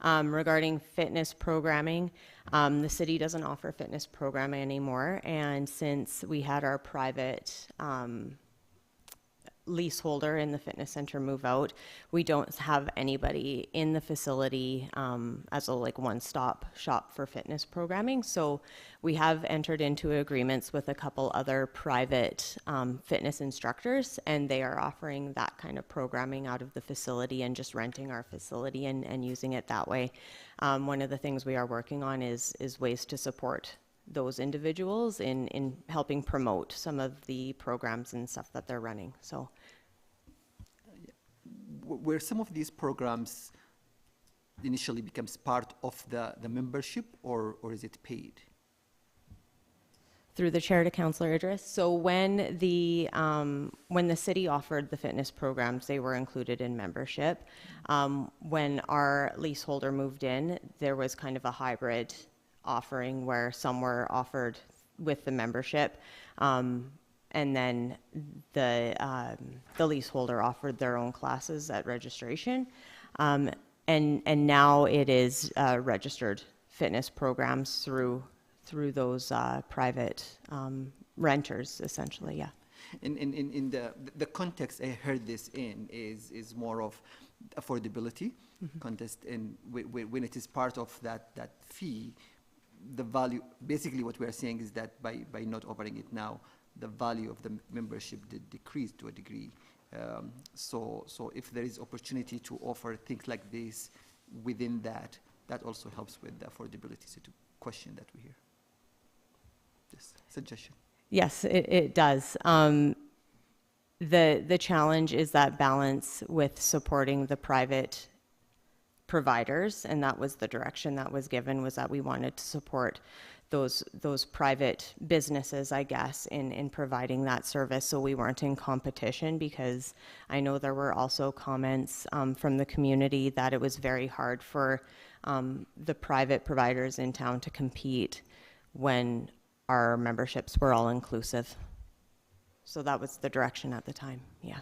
Regarding fitness programming, the city doesn't offer fitness programming anymore, and since we had our private leaseholder in the fitness center move out, we don't have anybody in the facility as a one-stop shop for fitness programming. So we have entered into agreements with a couple other private fitness instructors, and they are offering that kind of programming out of the facility and just renting our facility and using it that way. One of the things we are working on is ways to support those individuals in helping promote some of the programs and stuff that they're running. So, where some of these programs initially becomes part of the membership, or is it paid? Through the chair to Councillor Idris. So when the city offered the fitness programs, they were included in membership. When our leaseholder moved in, there was kind of a hybrid offering where some were offered with the membership. and then the leaseholder offered their own classes at registration. And now it is registered fitness programs through those private renters, essentially, yeah. In the context I heard this in is more of affordability context, and when it is part of that fee, the value, basically what we are saying is that by not offering it now, the value of the membership did decrease to a degree. So if there is opportunity to offer things like this within that also helps with the affordability. So to question that we hear. Just suggestion. Yes, it does. The challenge is that balance with supporting the private providers, and that was the direction that was given, was that we wanted to support those private businesses, I guess, in providing that service, so we weren't in competition, because I know there were also comments from the community that it was very hard for the private providers in town to compete when our memberships were all inclusive. So that was the direction at the time, yeah.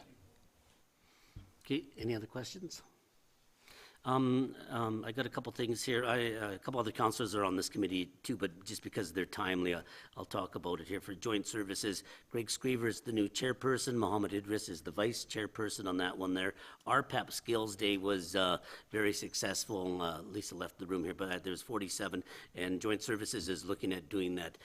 Okay, any other questions? I got a couple things here. A couple other councillors are on this committee too, but just because they're timely, I'll talk about it here. For Joint Services, Greg Screever is the new chairperson. Mohammed Idris is the vice chairperson on that one there. RPAP Skills Day was very successful. Lisa left the room here, but there's 47, and Joint Services is looking at doing that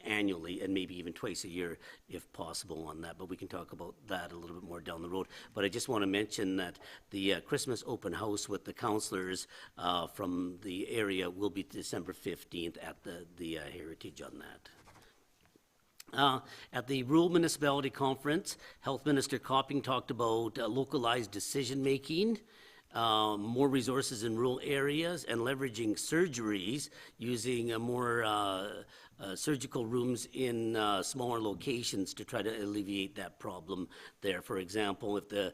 annually and maybe even twice a year if possible on that, but we can talk about that a little bit more down the road. But I just want to mention that the Christmas open house with the councillors from the area will be December 15th at the Heritage on that. At the Rural Municipality Conference, Health Minister Copping talked about localized decision-making, more resources in rural areas, and leveraging surgeries using more surgical rooms in smaller locations to try to alleviate that problem there. For example, if the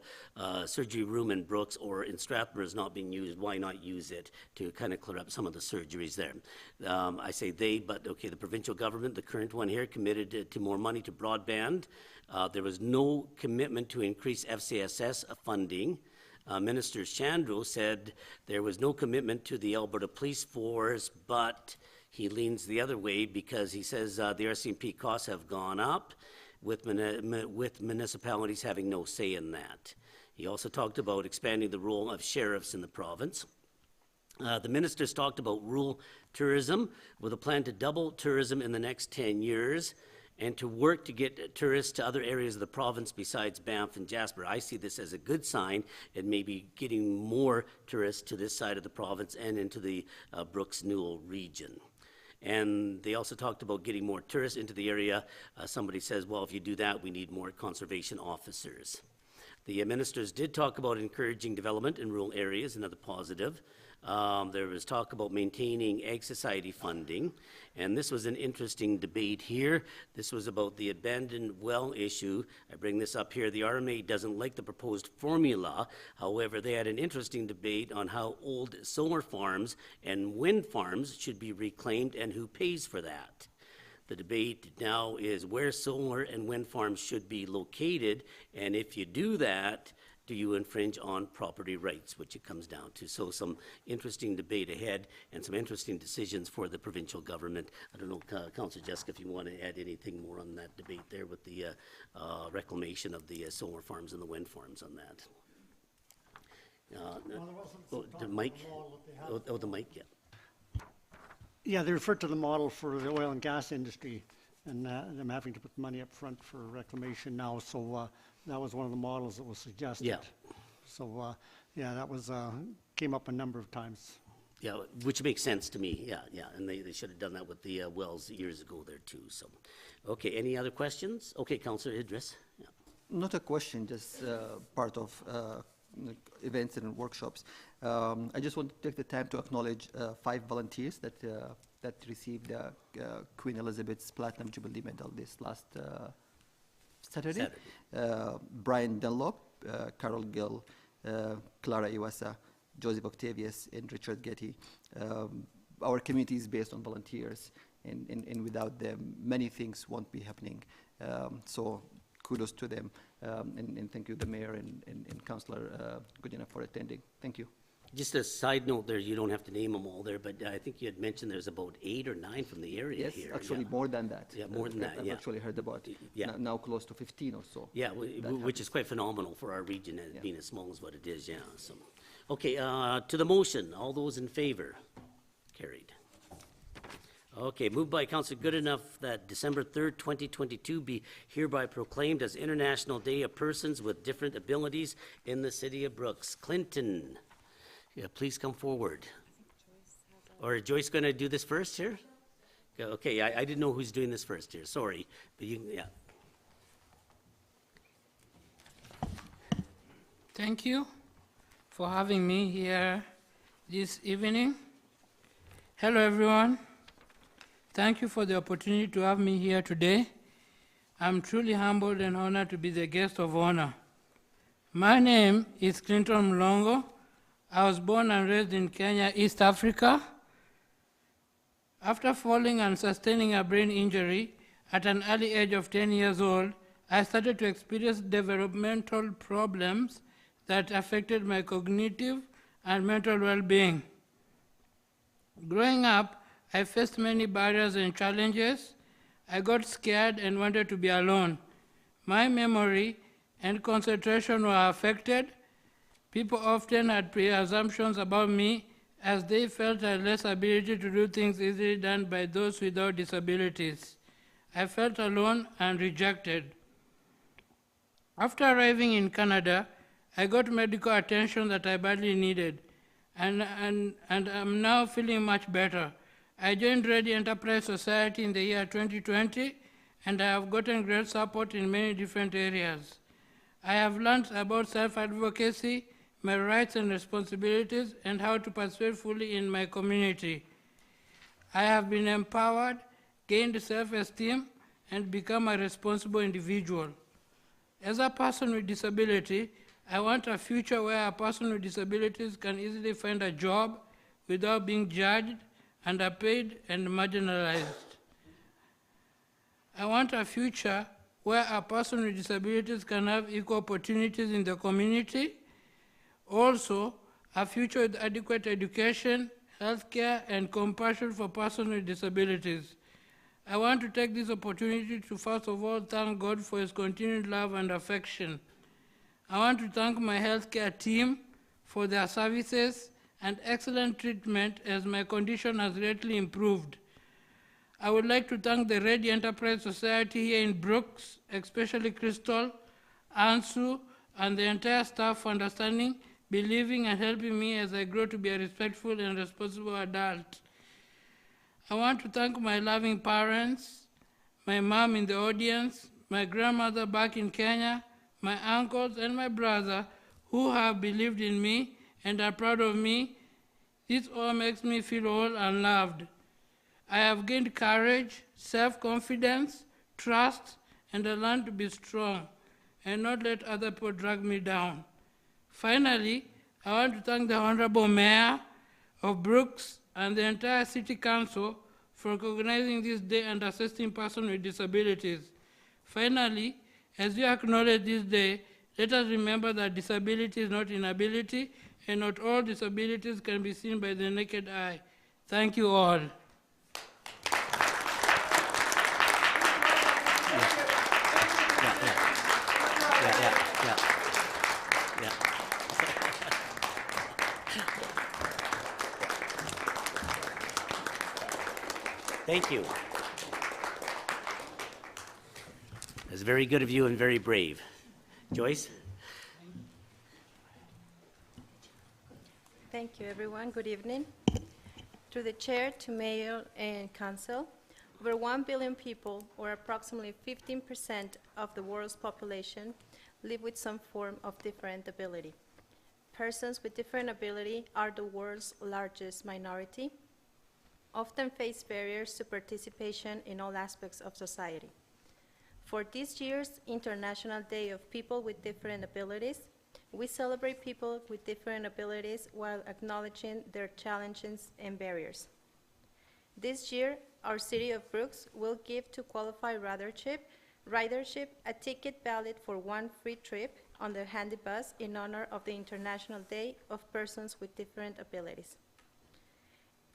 surgery room in Brooks or in Strathmore is not being used, why not use it to kind of clear up some of the surgeries there? I say they, but okay, the provincial government, the current one here, committed to more money to broadband. There was no commitment to increase FCSS funding. Minister Chandro said there was no commitment to the Alberta Police Force, but he leans the other way because he says the RCMP costs have gone up with municipalities having no say in that. He also talked about expanding the role of sheriffs in the province. The ministers talked about rural tourism with a plan to double tourism in the next 10 years and to work to get tourists to other areas of the province besides Banff and Jasper. I see this as a good sign and maybe getting more tourists to this side of the province and into the Brooks-Newell region. And they also talked about getting more tourists into the area. Somebody says, well, if you do that, we need more conservation officers. The ministers did talk about encouraging development in rural areas, another positive. There was talk about maintaining Ag Society funding, and this was an interesting debate here. This was about the abandoned well issue. I bring this up here. The RMA doesn't like the proposed formula. However, they had an interesting debate on how old solar farms and wind farms should be reclaimed and who pays for that. The debate now is where solar and wind farms should be located, and if you do that, do you infringe on property rights, which it comes down to. So some interesting debate ahead and some interesting decisions for the provincial government. I don't know, Councillor Jessica, if you want to add anything more on that debate there with the reclamation of the solar farms and the wind farms on that. The mic? Oh, the mic, yeah. Yeah, they referred to the model for the oil and gas industry and them having to put money up front for reclamation now. So that was one of the models that was suggested. Yeah. So, yeah, that was came up a number of times. Yeah, which makes sense to me. Yeah, and they should have done that with the wells years ago there too. So, okay, any other questions? Okay, Councillor Idris. Yeah. Not a question, just part of events and workshops. I just want to take the time to acknowledge 5 volunteers that received Queen Elizabeth's Platinum Jubilee Medal this last Saturday. Brian Dunlop, Carol Gill, Clara Iwasa, Joseph Octavius, and Richard Getty. Our community is based on volunteers, and without them, many things won't be happening. So kudos to them, and thank you, the mayor and Councillor Godina, for attending. Thank you. Just a side note there, you don't have to name them all there, but I think you had mentioned there's about 8 or 9 from the area Yes, here. actually yeah. more than that. Yeah, more than that, I've yeah. actually heard about Yeah. now close to 15 or so. Yeah, that which is quite phenomenal for our region, as Yeah. being as small as what it is, yeah, so. Okay, to the motion, all those in favor? Carried. Okay, moved by Councilor Goodenough that December 3rd, 2022 be hereby proclaimed as International Day of Persons with Different Abilities in the City of Brooks. Clinton, yeah, please come forward. Or is Joyce going to do this first here? Okay, I didn't know who's doing this first here, sorry, but you, yeah. Thank you for having me here this evening. Hello, everyone. Thank you for the opportunity to have me here today. I'm truly humbled and honored to be the guest of honor. My name is Clinton Mlongo. I was born and raised in Kenya, East Africa. After falling and sustaining a brain injury at an early age of 10 years old, I started to experience developmental problems that affected my cognitive and mental well-being. Growing up, I faced many barriers and challenges. I got scared and wanted to be alone. My memory and concentration were affected. People often had pre-assumptions about me as they felt I had less ability to do things easily done by those without disabilities. I felt alone and rejected. After arriving in Canada, I got medical attention that I badly needed, and I'm now feeling much better. I joined Ready Enterprise Society in the year 2020, and I have gotten great support in many different areas. I have learned about self-advocacy, my rights and responsibilities, and how to participate fully in my community. I have been empowered, gained self-esteem, and become a responsible individual. As a person with disability, I want a future where a person with disabilities can easily find a job without being judged, underpaid, and marginalized. I want a future where a person with disabilities can have equal opportunities in the community. Also, a future with adequate education, healthcare, and compassion for persons with disabilities. I want to take this opportunity to first of all thank God for His continued love and affection. I want to thank my healthcare team for their services and excellent treatment as my condition has greatly improved. I would like to thank the Ready Enterprise Society here in Brooks, especially Crystal, Ansu, and the entire staff for understanding, believing, and helping me as I grow to be a respectful and responsible adult. I want to thank my loving parents, my mom in the audience, my grandmother back in Kenya, my uncles, and my brother who have believed in me and are proud of me. This all makes me feel whole and loved. I have gained courage, self-confidence, trust, and I learned to be strong and not let other people drag me down. Finally, I want to thank the Honorable Mayor of Brooks and the entire City Council for recognizing this day and assisting persons with disabilities. Finally, as you acknowledge this day, let us remember that disability is not inability, and not all disabilities can be seen by the naked eye. Thank you all. Thank you. It's very good of you and very brave. Joyce? Thank you, everyone. Good evening. Through the chair to mayor and council, over 1 billion people, or approximately 15% of the world's population, live with some form of different ability. Persons with different ability are the world's largest minority, often face barriers to participation in all aspects of society. For this year's International Day of People with Different Abilities, we celebrate people with different abilities while acknowledging their challenges and barriers. This year, our City of Brooks will give to qualified rathership Ridership, a ticket valid for one free trip on the handy bus in honor of the International Day of Persons with Different Abilities.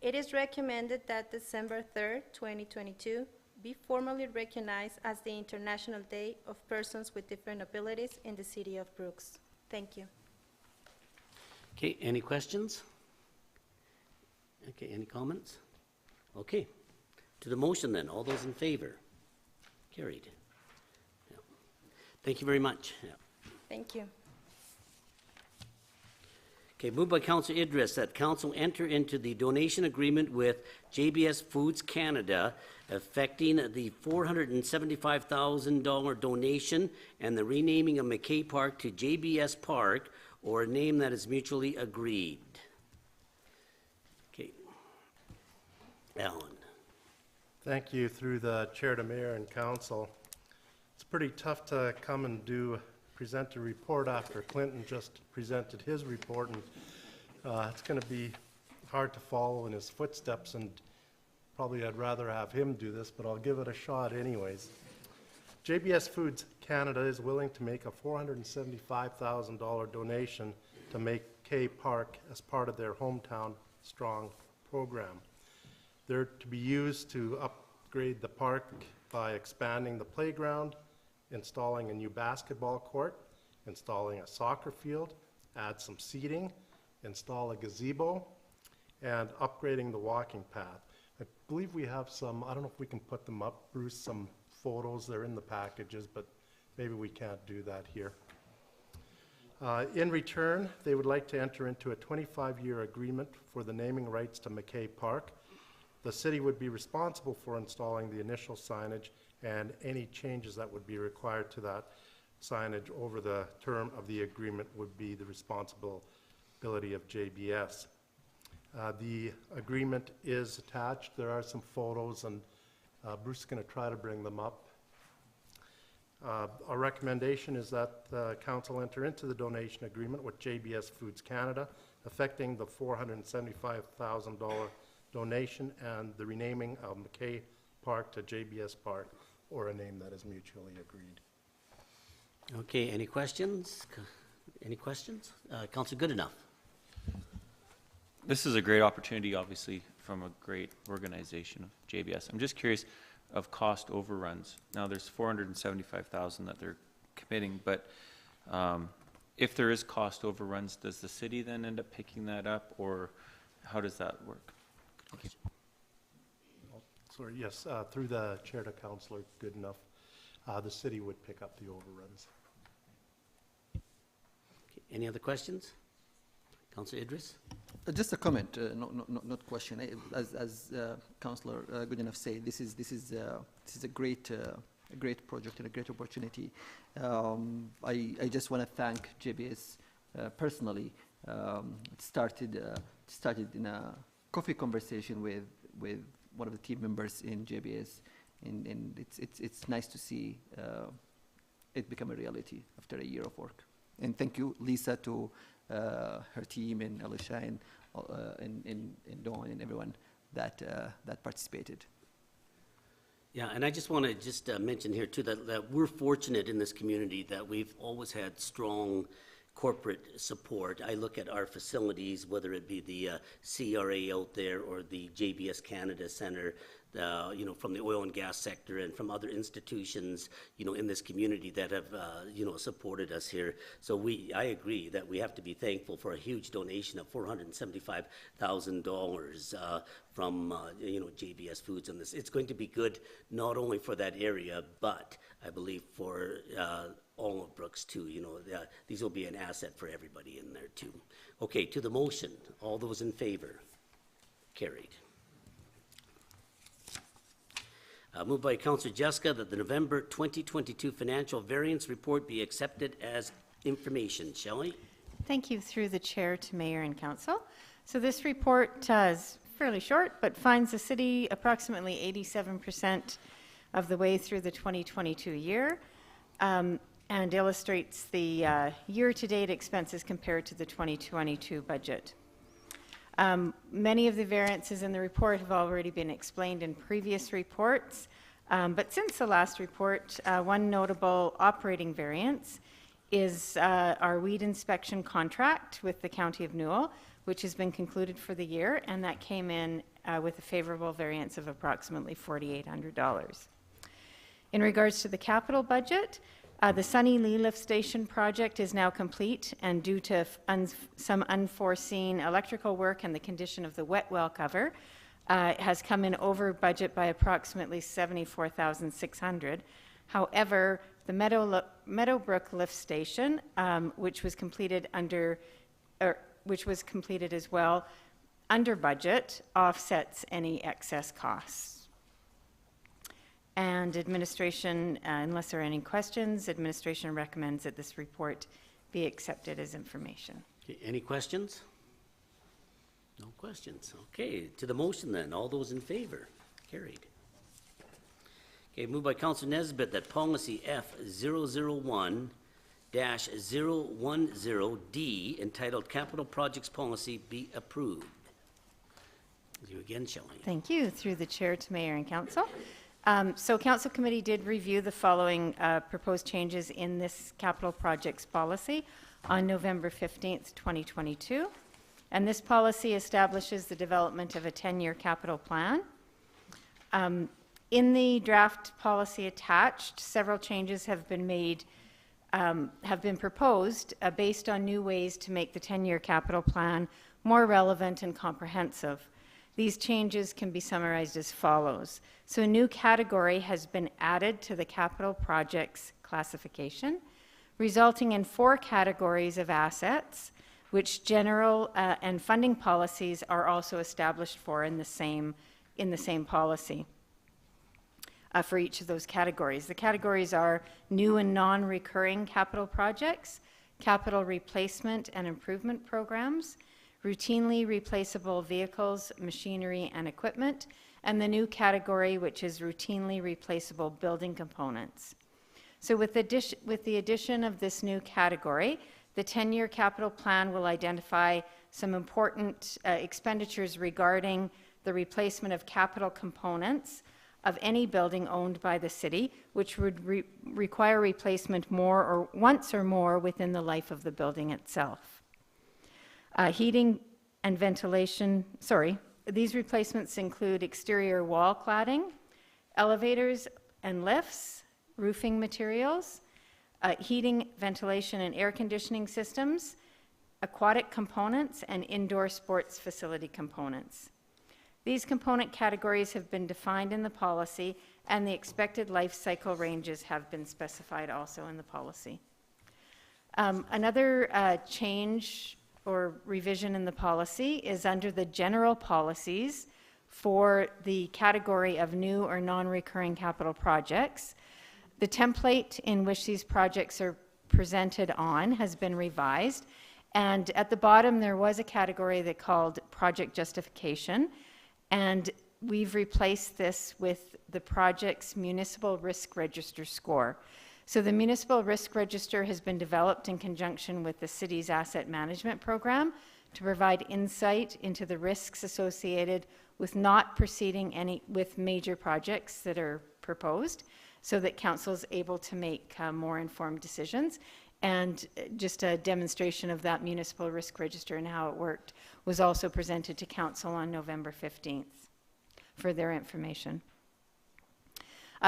It is recommended that December 3rd, 2022, be formally recognized as the International Day of Persons with Different Abilities in the city of Brooks. Thank you. Okay, any questions? Okay, any comments? Okay, to the motion then, all those in favor? Carried. Yeah. Thank you very much. Yeah. Thank you. Okay, moved by Councillor Idris that council enter into the donation agreement with JBS Foods Canada affecting the $475,000 donation and the renaming of McKay Park to JBS Park, or a name that is mutually agreed. Okay. Alan. Thank you. Through the chair to mayor and council. It's pretty tough to come and present a report after Clinton just presented his report, and it's going to be hard to follow in his footsteps, and probably I'd rather have him do this, but I'll give it a shot anyways. JBS Foods Canada is willing to make a $475,000 donation to McKay Park as part of their Hometown Strong program. They're to be used to upgrade the park by expanding the playground, installing a new basketball court, installing a soccer field, add some seating, install a gazebo, and upgrading the walking path. I believe we have some, I don't know if we can put them up, Bruce, some photos. They're in the packages, but maybe we can't do that here. In return, they would like to enter into a 25-year agreement for the naming rights to McKay Park. The city would be responsible for installing the initial signage and any changes that would be required to that signage over the term of the agreement would be the responsibility of JBS. The agreement is attached. There are some photos, and Bruce is going to try to bring them up. Our recommendation is that the council enter into the donation agreement with JBS Foods Canada, affecting the $475,000 donation and the renaming of McKay Park to JBS Park, or a name that is mutually agreed. Okay, any questions? Any questions? Councillor Goodenough. This is a great opportunity, obviously, from a great organization of JBS. I'm just curious of cost overruns. Now, there's $475,000 that they're committing, but if there is cost overruns, does the city then end up picking that up, or how does that work? Thank you. Sorry, yes, through the chair to Councillor Goodenough, the city would pick up the overruns. Okay, any other questions? Councillor Idris? Just a comment, not question. As Councillor Goodenough said, this is a great project and a great opportunity. I just want to thank JBS personally. It started in a coffee conversation with one of the team members in JBS, and it's nice to see it become a reality after a year of work. And thank you, Lisa, to her team, and Alicia, and Dawn, and everyone that participated. Yeah, and I just want to mention here too that we're fortunate in this community that we've always had strong corporate support. I look at our facilities, whether it be the CRA out there or the JBS Canada Center, from the oil and gas sector and from other institutions, in this community that have, supported us here. So I agree that we have to be thankful for a huge donation of $475,000 from, JBS Foods on this. It's going to be good not only for that area, but I believe for all of Brooks too. These will be an asset for everybody in there too. Okay, to the motion. All those in favor? Carried. Moved by Councillor Jessica that the November 2022 financial variance report be accepted as information. Shelley? Thank you, through the chair to mayor and council. So this report is fairly short, but finds the city approximately 87% of the way through the 2022 year, and illustrates the year-to-date expenses compared to the 2022 budget. Many of the variances in the report have already been explained in previous reports. But since the last report, one notable operating variance is our weed inspection contract with the County of Newell, which has been concluded for the year, and that came in with a favorable variance of approximately $4,800. In regards to the capital budget, the Sunny Lee Lift Station project is now complete, and due to some unforeseen electrical work and the condition of the wet well cover, it has come in over budget by approximately $74,600. However, the Meadowbrook Lift Station, which was completed as well under budget, offsets any excess costs. And administration, unless there are any questions, administration recommends that this report be accepted as information. Okay, any questions? No questions. Okay, to the motion then. All those in favor? Carried. Okay, moved by Councilor Nesbitt that policy F001-010D entitled Capital Projects Policy be approved. You again, Shelley. Thank you. Through the chair to mayor and council. So council committee did review the following proposed changes in this capital projects policy on November 15th, 2022. And this policy establishes the development of a 10-year capital plan. In the draft policy attached, several changes have been made, have been proposed based on new ways to make the 10-year capital plan more relevant and comprehensive. These changes can be summarized as follows. So a new category has been added to the capital projects classification, resulting in 4 categories of assets, which general and funding policies are also established for in the same policy for each of those categories. The categories are new and non-recurring capital projects, capital replacement and improvement programs, routinely replaceable vehicles, machinery, and equipment, and the new category, which is routinely replaceable building components. So with the addition of this new category, the 10-year capital plan will identify some important expenditures regarding the replacement of capital components of any building owned by the city, which would require replacement once or more within the life of the building itself. Heating and ventilation, these replacements include exterior wall cladding, elevators and lifts, roofing materials, heating, ventilation, and air conditioning systems, aquatic components, and indoor sports facility components. These component categories have been defined in the policy, and the expected life cycle ranges have been specified also in the policy. Another change or revision in the policy is under the general policies for the category of new or non-recurring capital projects. The template in which these projects are presented on has been revised, and at the bottom there was a category that called project justification, and we've replaced this with the project's municipal risk register score. So the municipal risk register has been developed in conjunction with the city's asset management program to provide insight into the risks associated with not proceeding with major projects that are proposed, so that council is able to make more informed decisions. And just a demonstration of that municipal risk register and how it worked was also presented to council on November 15th for their information.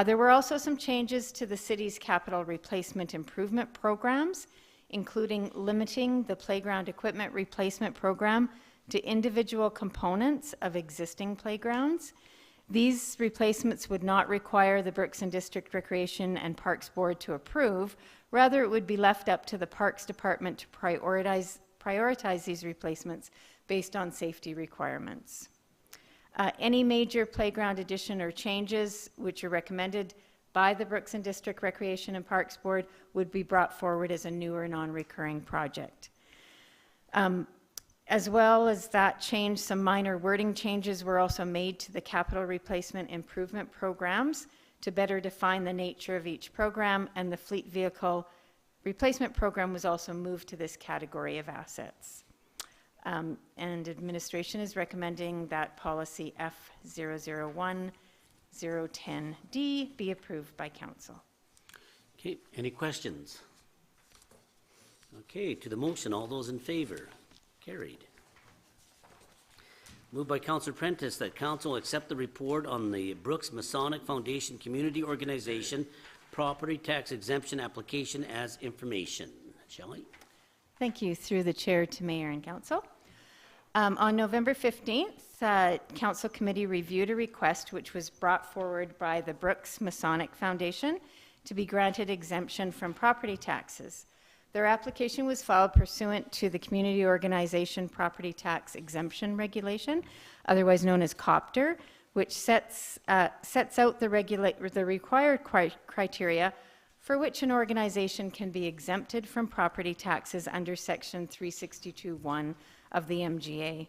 There were also some changes to the city's capital replacement improvement programs, including limiting the playground equipment replacement program to individual components of existing playgrounds. These replacements would not require the Brooks and District Recreation and Parks Board to approve. Rather, it would be left up to the Parks Department to prioritize these replacements based on safety requirements. Any major playground addition or changes which are recommended by the Brooks and District Recreation and Parks Board would be brought forward as a new or non-recurring project. As well as that change, some minor wording changes were also made to the capital replacement improvement programs to better define the nature of each program, and the fleet vehicle replacement program was also moved to this category of assets. And administration is recommending that policy F001 010D be approved by council. Okay, any questions? Okay, to the motion, all those in favor? Carried. Moved by Councillor Prentice that council accept the report on the Brooks Masonic Foundation Community Organization property tax exemption application as information. Shelley? Thank you. Through the chair to mayor and council. On November 15th, council committee reviewed a request which was brought forward by the Brooks Masonic Foundation to be granted exemption from property taxes. Their application was filed pursuant to the Community Organization Property Tax Exemption Regulation, otherwise known as COPTR, which sets out the required criteria for which an organization can be exempted from property taxes under Section 362(1) of the MGA.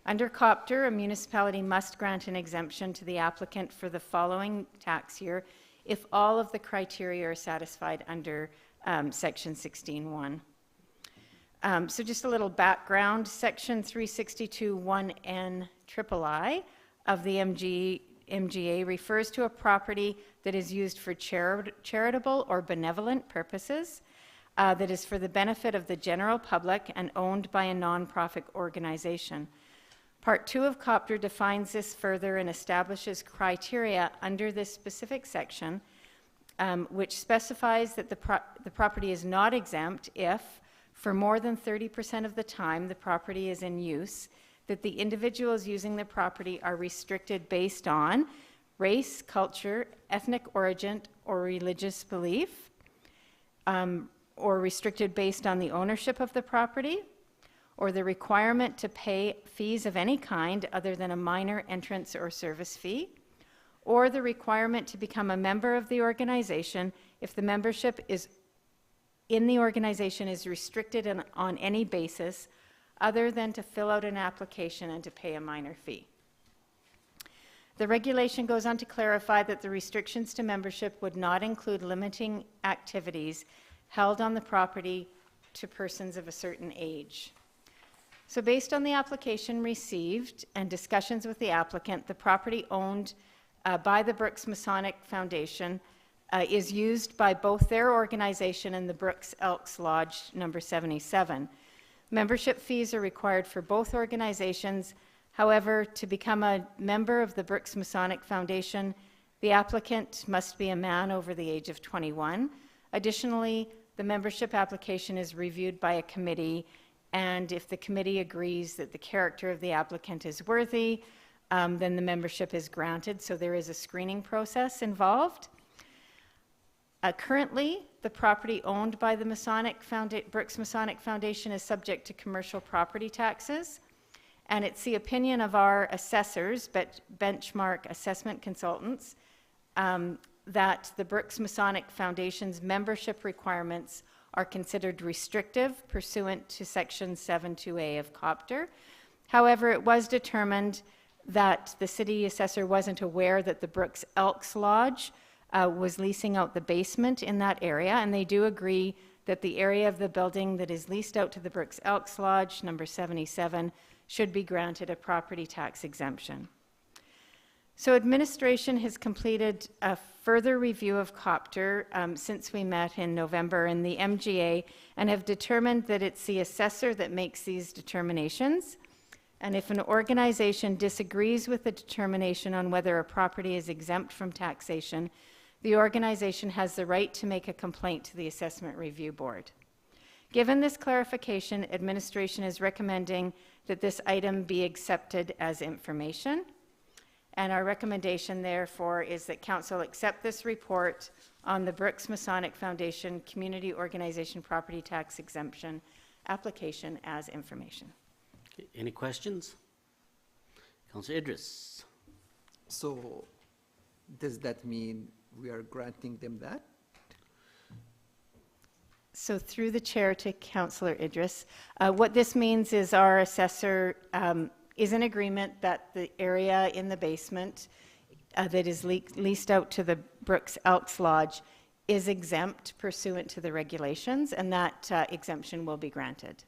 Under COPTR, a municipality must grant an exemption to the applicant for the following tax year if all of the criteria are satisfied under Section 16(1). So just a little background, Section 362(1) III of the MGA refers to a property that is used for charitable or benevolent purposes, that is for the benefit of the general public and owned by a nonprofit organization. Part 2 of COPTR defines this further and establishes criteria under this specific section, which specifies that the property is not exempt if, for more than 30% of the time the property is in use, that the individuals using the property are restricted based on race, culture, ethnic origin, or religious belief, or restricted based on the ownership of the property, or the requirement to pay fees of any kind other than a minor entrance or service fee, or the requirement to become a member of the organization if the membership in the organization is restricted on any basis other than to fill out an application and to pay a minor fee. The regulation goes on to clarify that the restrictions to membership would not include limiting activities held on the property to persons of a certain age. So based on the application received and discussions with the applicant, the property owned by the Brooks Masonic Foundation is used by both their organization and the Brooks Elks Lodge number 77. Membership fees are required for both organizations. However, to become a member of the Brooks Masonic Foundation, the applicant must be a man over the age of 21. Additionally, the membership application is reviewed by a committee, and if the committee agrees that the character of the applicant is worthy, then the membership is granted, so there is a screening process involved. Currently, the property owned by the Brooks Masonic Foundation is subject to commercial property taxes, and it's the opinion of our assessors, benchmark assessment consultants, that the Brooks Masonic Foundation's membership requirements are considered restrictive pursuant to Section 72A of COPTR. However, it was determined that the city assessor wasn't aware that the Brooks Elks Lodge was leasing out the basement in that area, and they do agree that the area of the building that is leased out to the Brooks Elks Lodge, number 77, should be granted a property tax exemption. So administration has completed a further review of COPTR since we met in November in the MGA and have determined that it's the assessor that makes these determinations. And if an organization disagrees with the determination on whether a property is exempt from taxation, the organization has the right to make a complaint to the Assessment Review Board. Given this clarification, administration is recommending that this item be accepted as information. And our recommendation, therefore, is that Council accept this report on the Brooks Masonic Foundation Community Organization Property Tax Exemption application as information. Okay, any questions? Councillor Idris. So does that mean we are granting them that? So through the chair to Councillor Idris, what this means is our assessor is in agreement that the area in the basement that is leased out to the Brooks Elks Lodge is exempt pursuant to the regulations, and that exemption will be granted.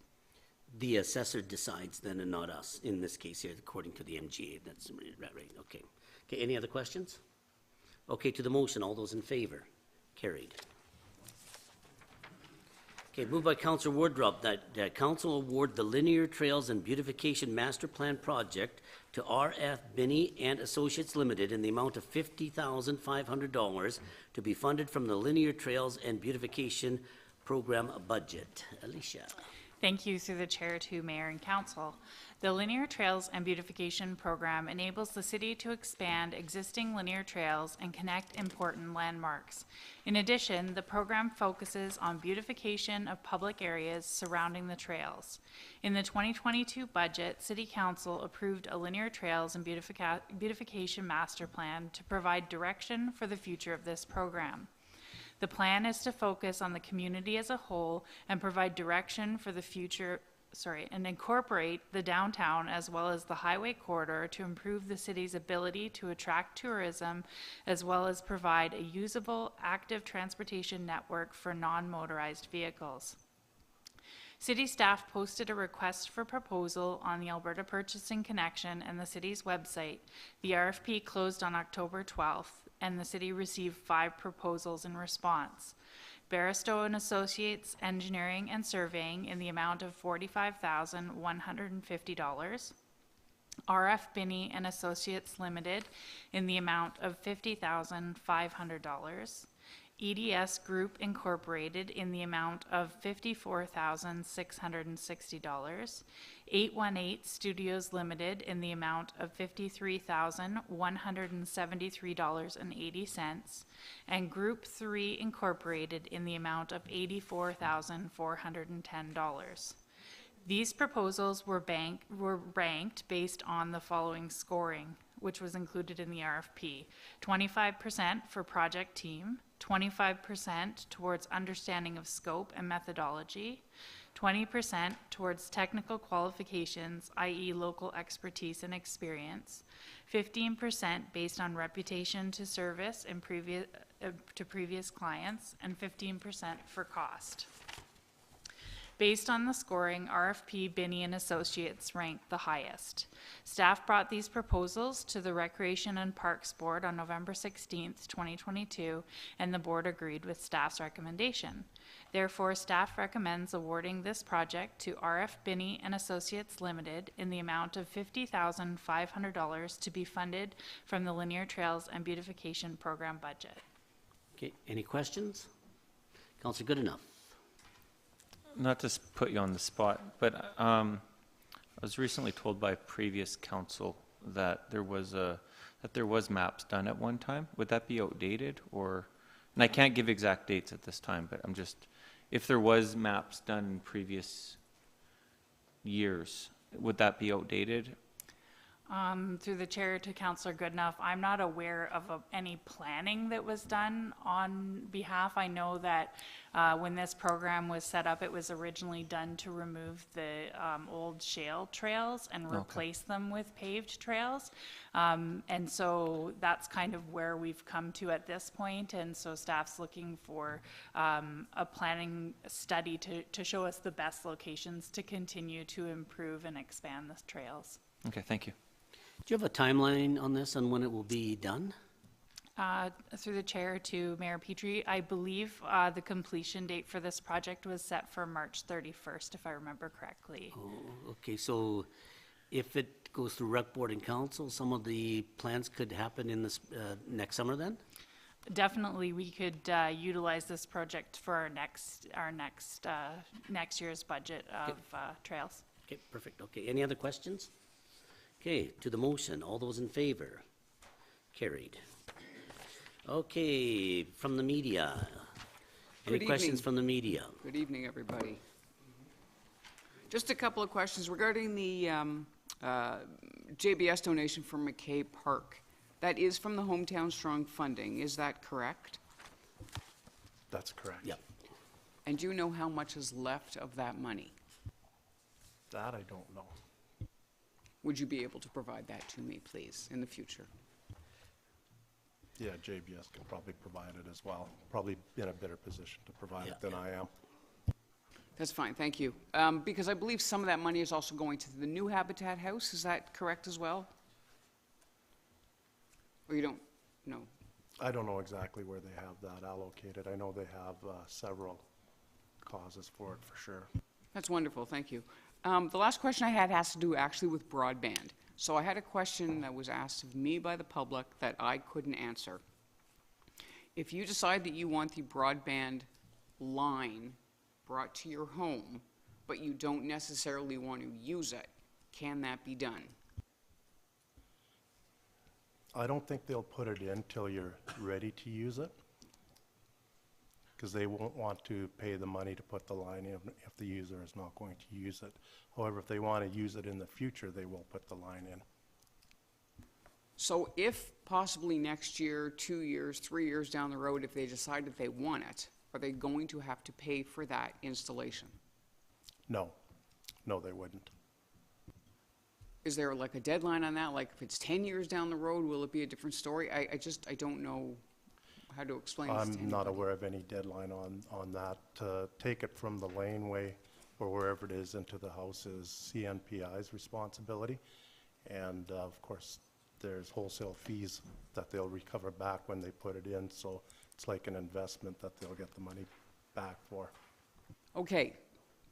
The assessor decides then and not us, in this case here, according to the MGA. That's right. Okay. Okay, any other questions? Okay, to the motion, all those in favor? Carried. Okay, moved by Councillor Wardrop that council award the Linear Trails and Beautification Master Plan Project to RF Binney and Associates Limited in the amount of $50,500 to be funded from the Linear Trails and Beautification Program budget. Alicia. Thank you through the chair to mayor and council. The Linear Trails and Beautification Program enables the city to expand existing linear trails and connect important landmarks. In addition, the program focuses on beautification of public areas surrounding the trails. In the 2022 budget, City Council approved a Linear Trails and Beautification Master Plan to provide direction for the future of this program. The plan is to focus on the community as a whole and provide direction for the future, and incorporate the downtown as well as the highway corridor to improve the city's ability to attract tourism, as well as provide a usable, active transportation network for non-motorized vehicles. City staff posted a request for proposal on the Alberta Purchasing Connection and the city's website. The RFP closed on October 12th, and the city received 5 proposals in response. Barristow and Associates Engineering and Surveying in the amount of $45,150. RF Binney and Associates Limited in the amount of $50,500. EDS Group Incorporated in the amount of $54,660, 818 Studios Limited in the amount of $53,173.80, and Group 3 Incorporated in the amount of $84,410. These proposals were ranked based on the following scoring, which was included in the RFP. 25% for project team, 25% towards understanding of scope and methodology, 20% towards technical qualifications, i.e. local expertise and experience, 15% based on reputation to service and to previous clients, and 15% for cost. Based on the scoring, RFP Binney and Associates ranked the highest. Staff brought these proposals to the Recreation and Parks Board on November 16th, 2022, and the board agreed with staff's recommendation. Therefore, staff recommends awarding this project to RF Binney and Associates Limited in the amount of $50,500 to be funded from the Linear Trails and Beautification Program budget. Okay, any questions? Councillor Goodenough. Not to put you on the spot, but I was recently told by previous council that there was maps done at one time. Would that be outdated, or? And I can't give exact dates at this time, but I'm just, if there was maps done in previous years, would that be outdated? Through the chair to Councillor Goodenough, I'm not aware of any planning that was done on behalf. I know that when this program was set up, it was originally done to remove the old shale trails and replace them with paved trails. And so that's kind of where we've come to at this point. And so staff's looking for a planning study to show us the best locations to continue to improve and expand the trails. Okay, thank you. Do you have a timeline on this and when it will be done? Through the chair to Mayor Petrie, I believe the completion date for this project was set for March 31st, if I remember correctly. Oh, okay, so if it goes through Rec Board and Council, some of the plans could happen in this next summer then? Definitely, we could utilize this project for our next year's budget of trails. Okay, perfect. Okay, any other questions? Okay, to the motion, all those in favor? Carried. Okay, from the media. Any Good questions evening. from the media? Good evening, everybody. Just a couple of questions regarding the JBS donation for McKay Park. That is from the Hometown Strong funding, is that correct? That's correct. Yep. And do you know how much is left of that money? That I don't know. Would you be able to provide that to me, please, in the future? Yeah, JBS can probably provide it as well. Probably in a better position to provide it than I am. That's fine, thank you. Because I believe some of that money is also going to the new Habitat House, is that correct as well? Or you don't know? I don't know exactly where they have that allocated. I know they have several causes for it, for sure. That's wonderful, thank you. The last question I had has to do actually with broadband. So I had a question that was asked of me by the public that I couldn't answer. If you decide that you want the broadband line brought to your home, but you don't necessarily want to use it, can that be done? I don't think they'll put it in till you're ready to use it, because they won't want to pay the money to put the line in if the user is not going to use it. However, if they want to use it in the future, they will put the line in. So if possibly next year, 2 years, 3 years down the road, if they decide that they want it, are they going to have to pay for that installation? No, no, they wouldn't. Is there like a deadline on that? Like if it's 10 years down the road, will it be a different story? I don't know how to explain this to I'm not anybody. aware of any deadline on that. To take it from the laneway or wherever it is into the house is CNPI's responsibility. And of course, there's wholesale fees that they'll recover back when they put it in. So it's like an investment that they'll get the money back for. Okay,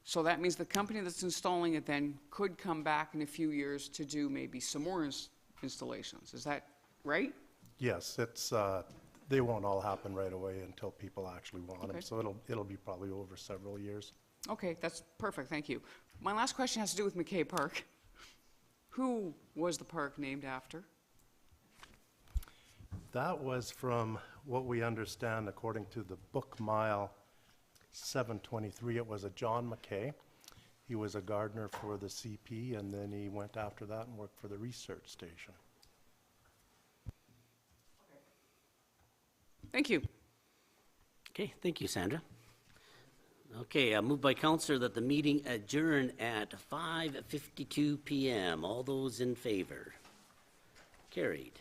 so that means the company that's installing it then could come back in a few years to do maybe some more installations. Is that right? Yes, it's, they won't all happen right away until people actually want them. Okay. So it'll be probably over several years. Okay, that's perfect, thank you. My last question has to do with McKay Park. Who was the park named after? That was from what we understand, according to the book mile 723, it was a John McKay. He was a gardener for the CP, and then he went after that and worked for the research station. Thank you. Okay, thank you, Sandra. Okay, moved by Counselor that the meeting adjourn at 5:52 PM. All those in favor? Carried.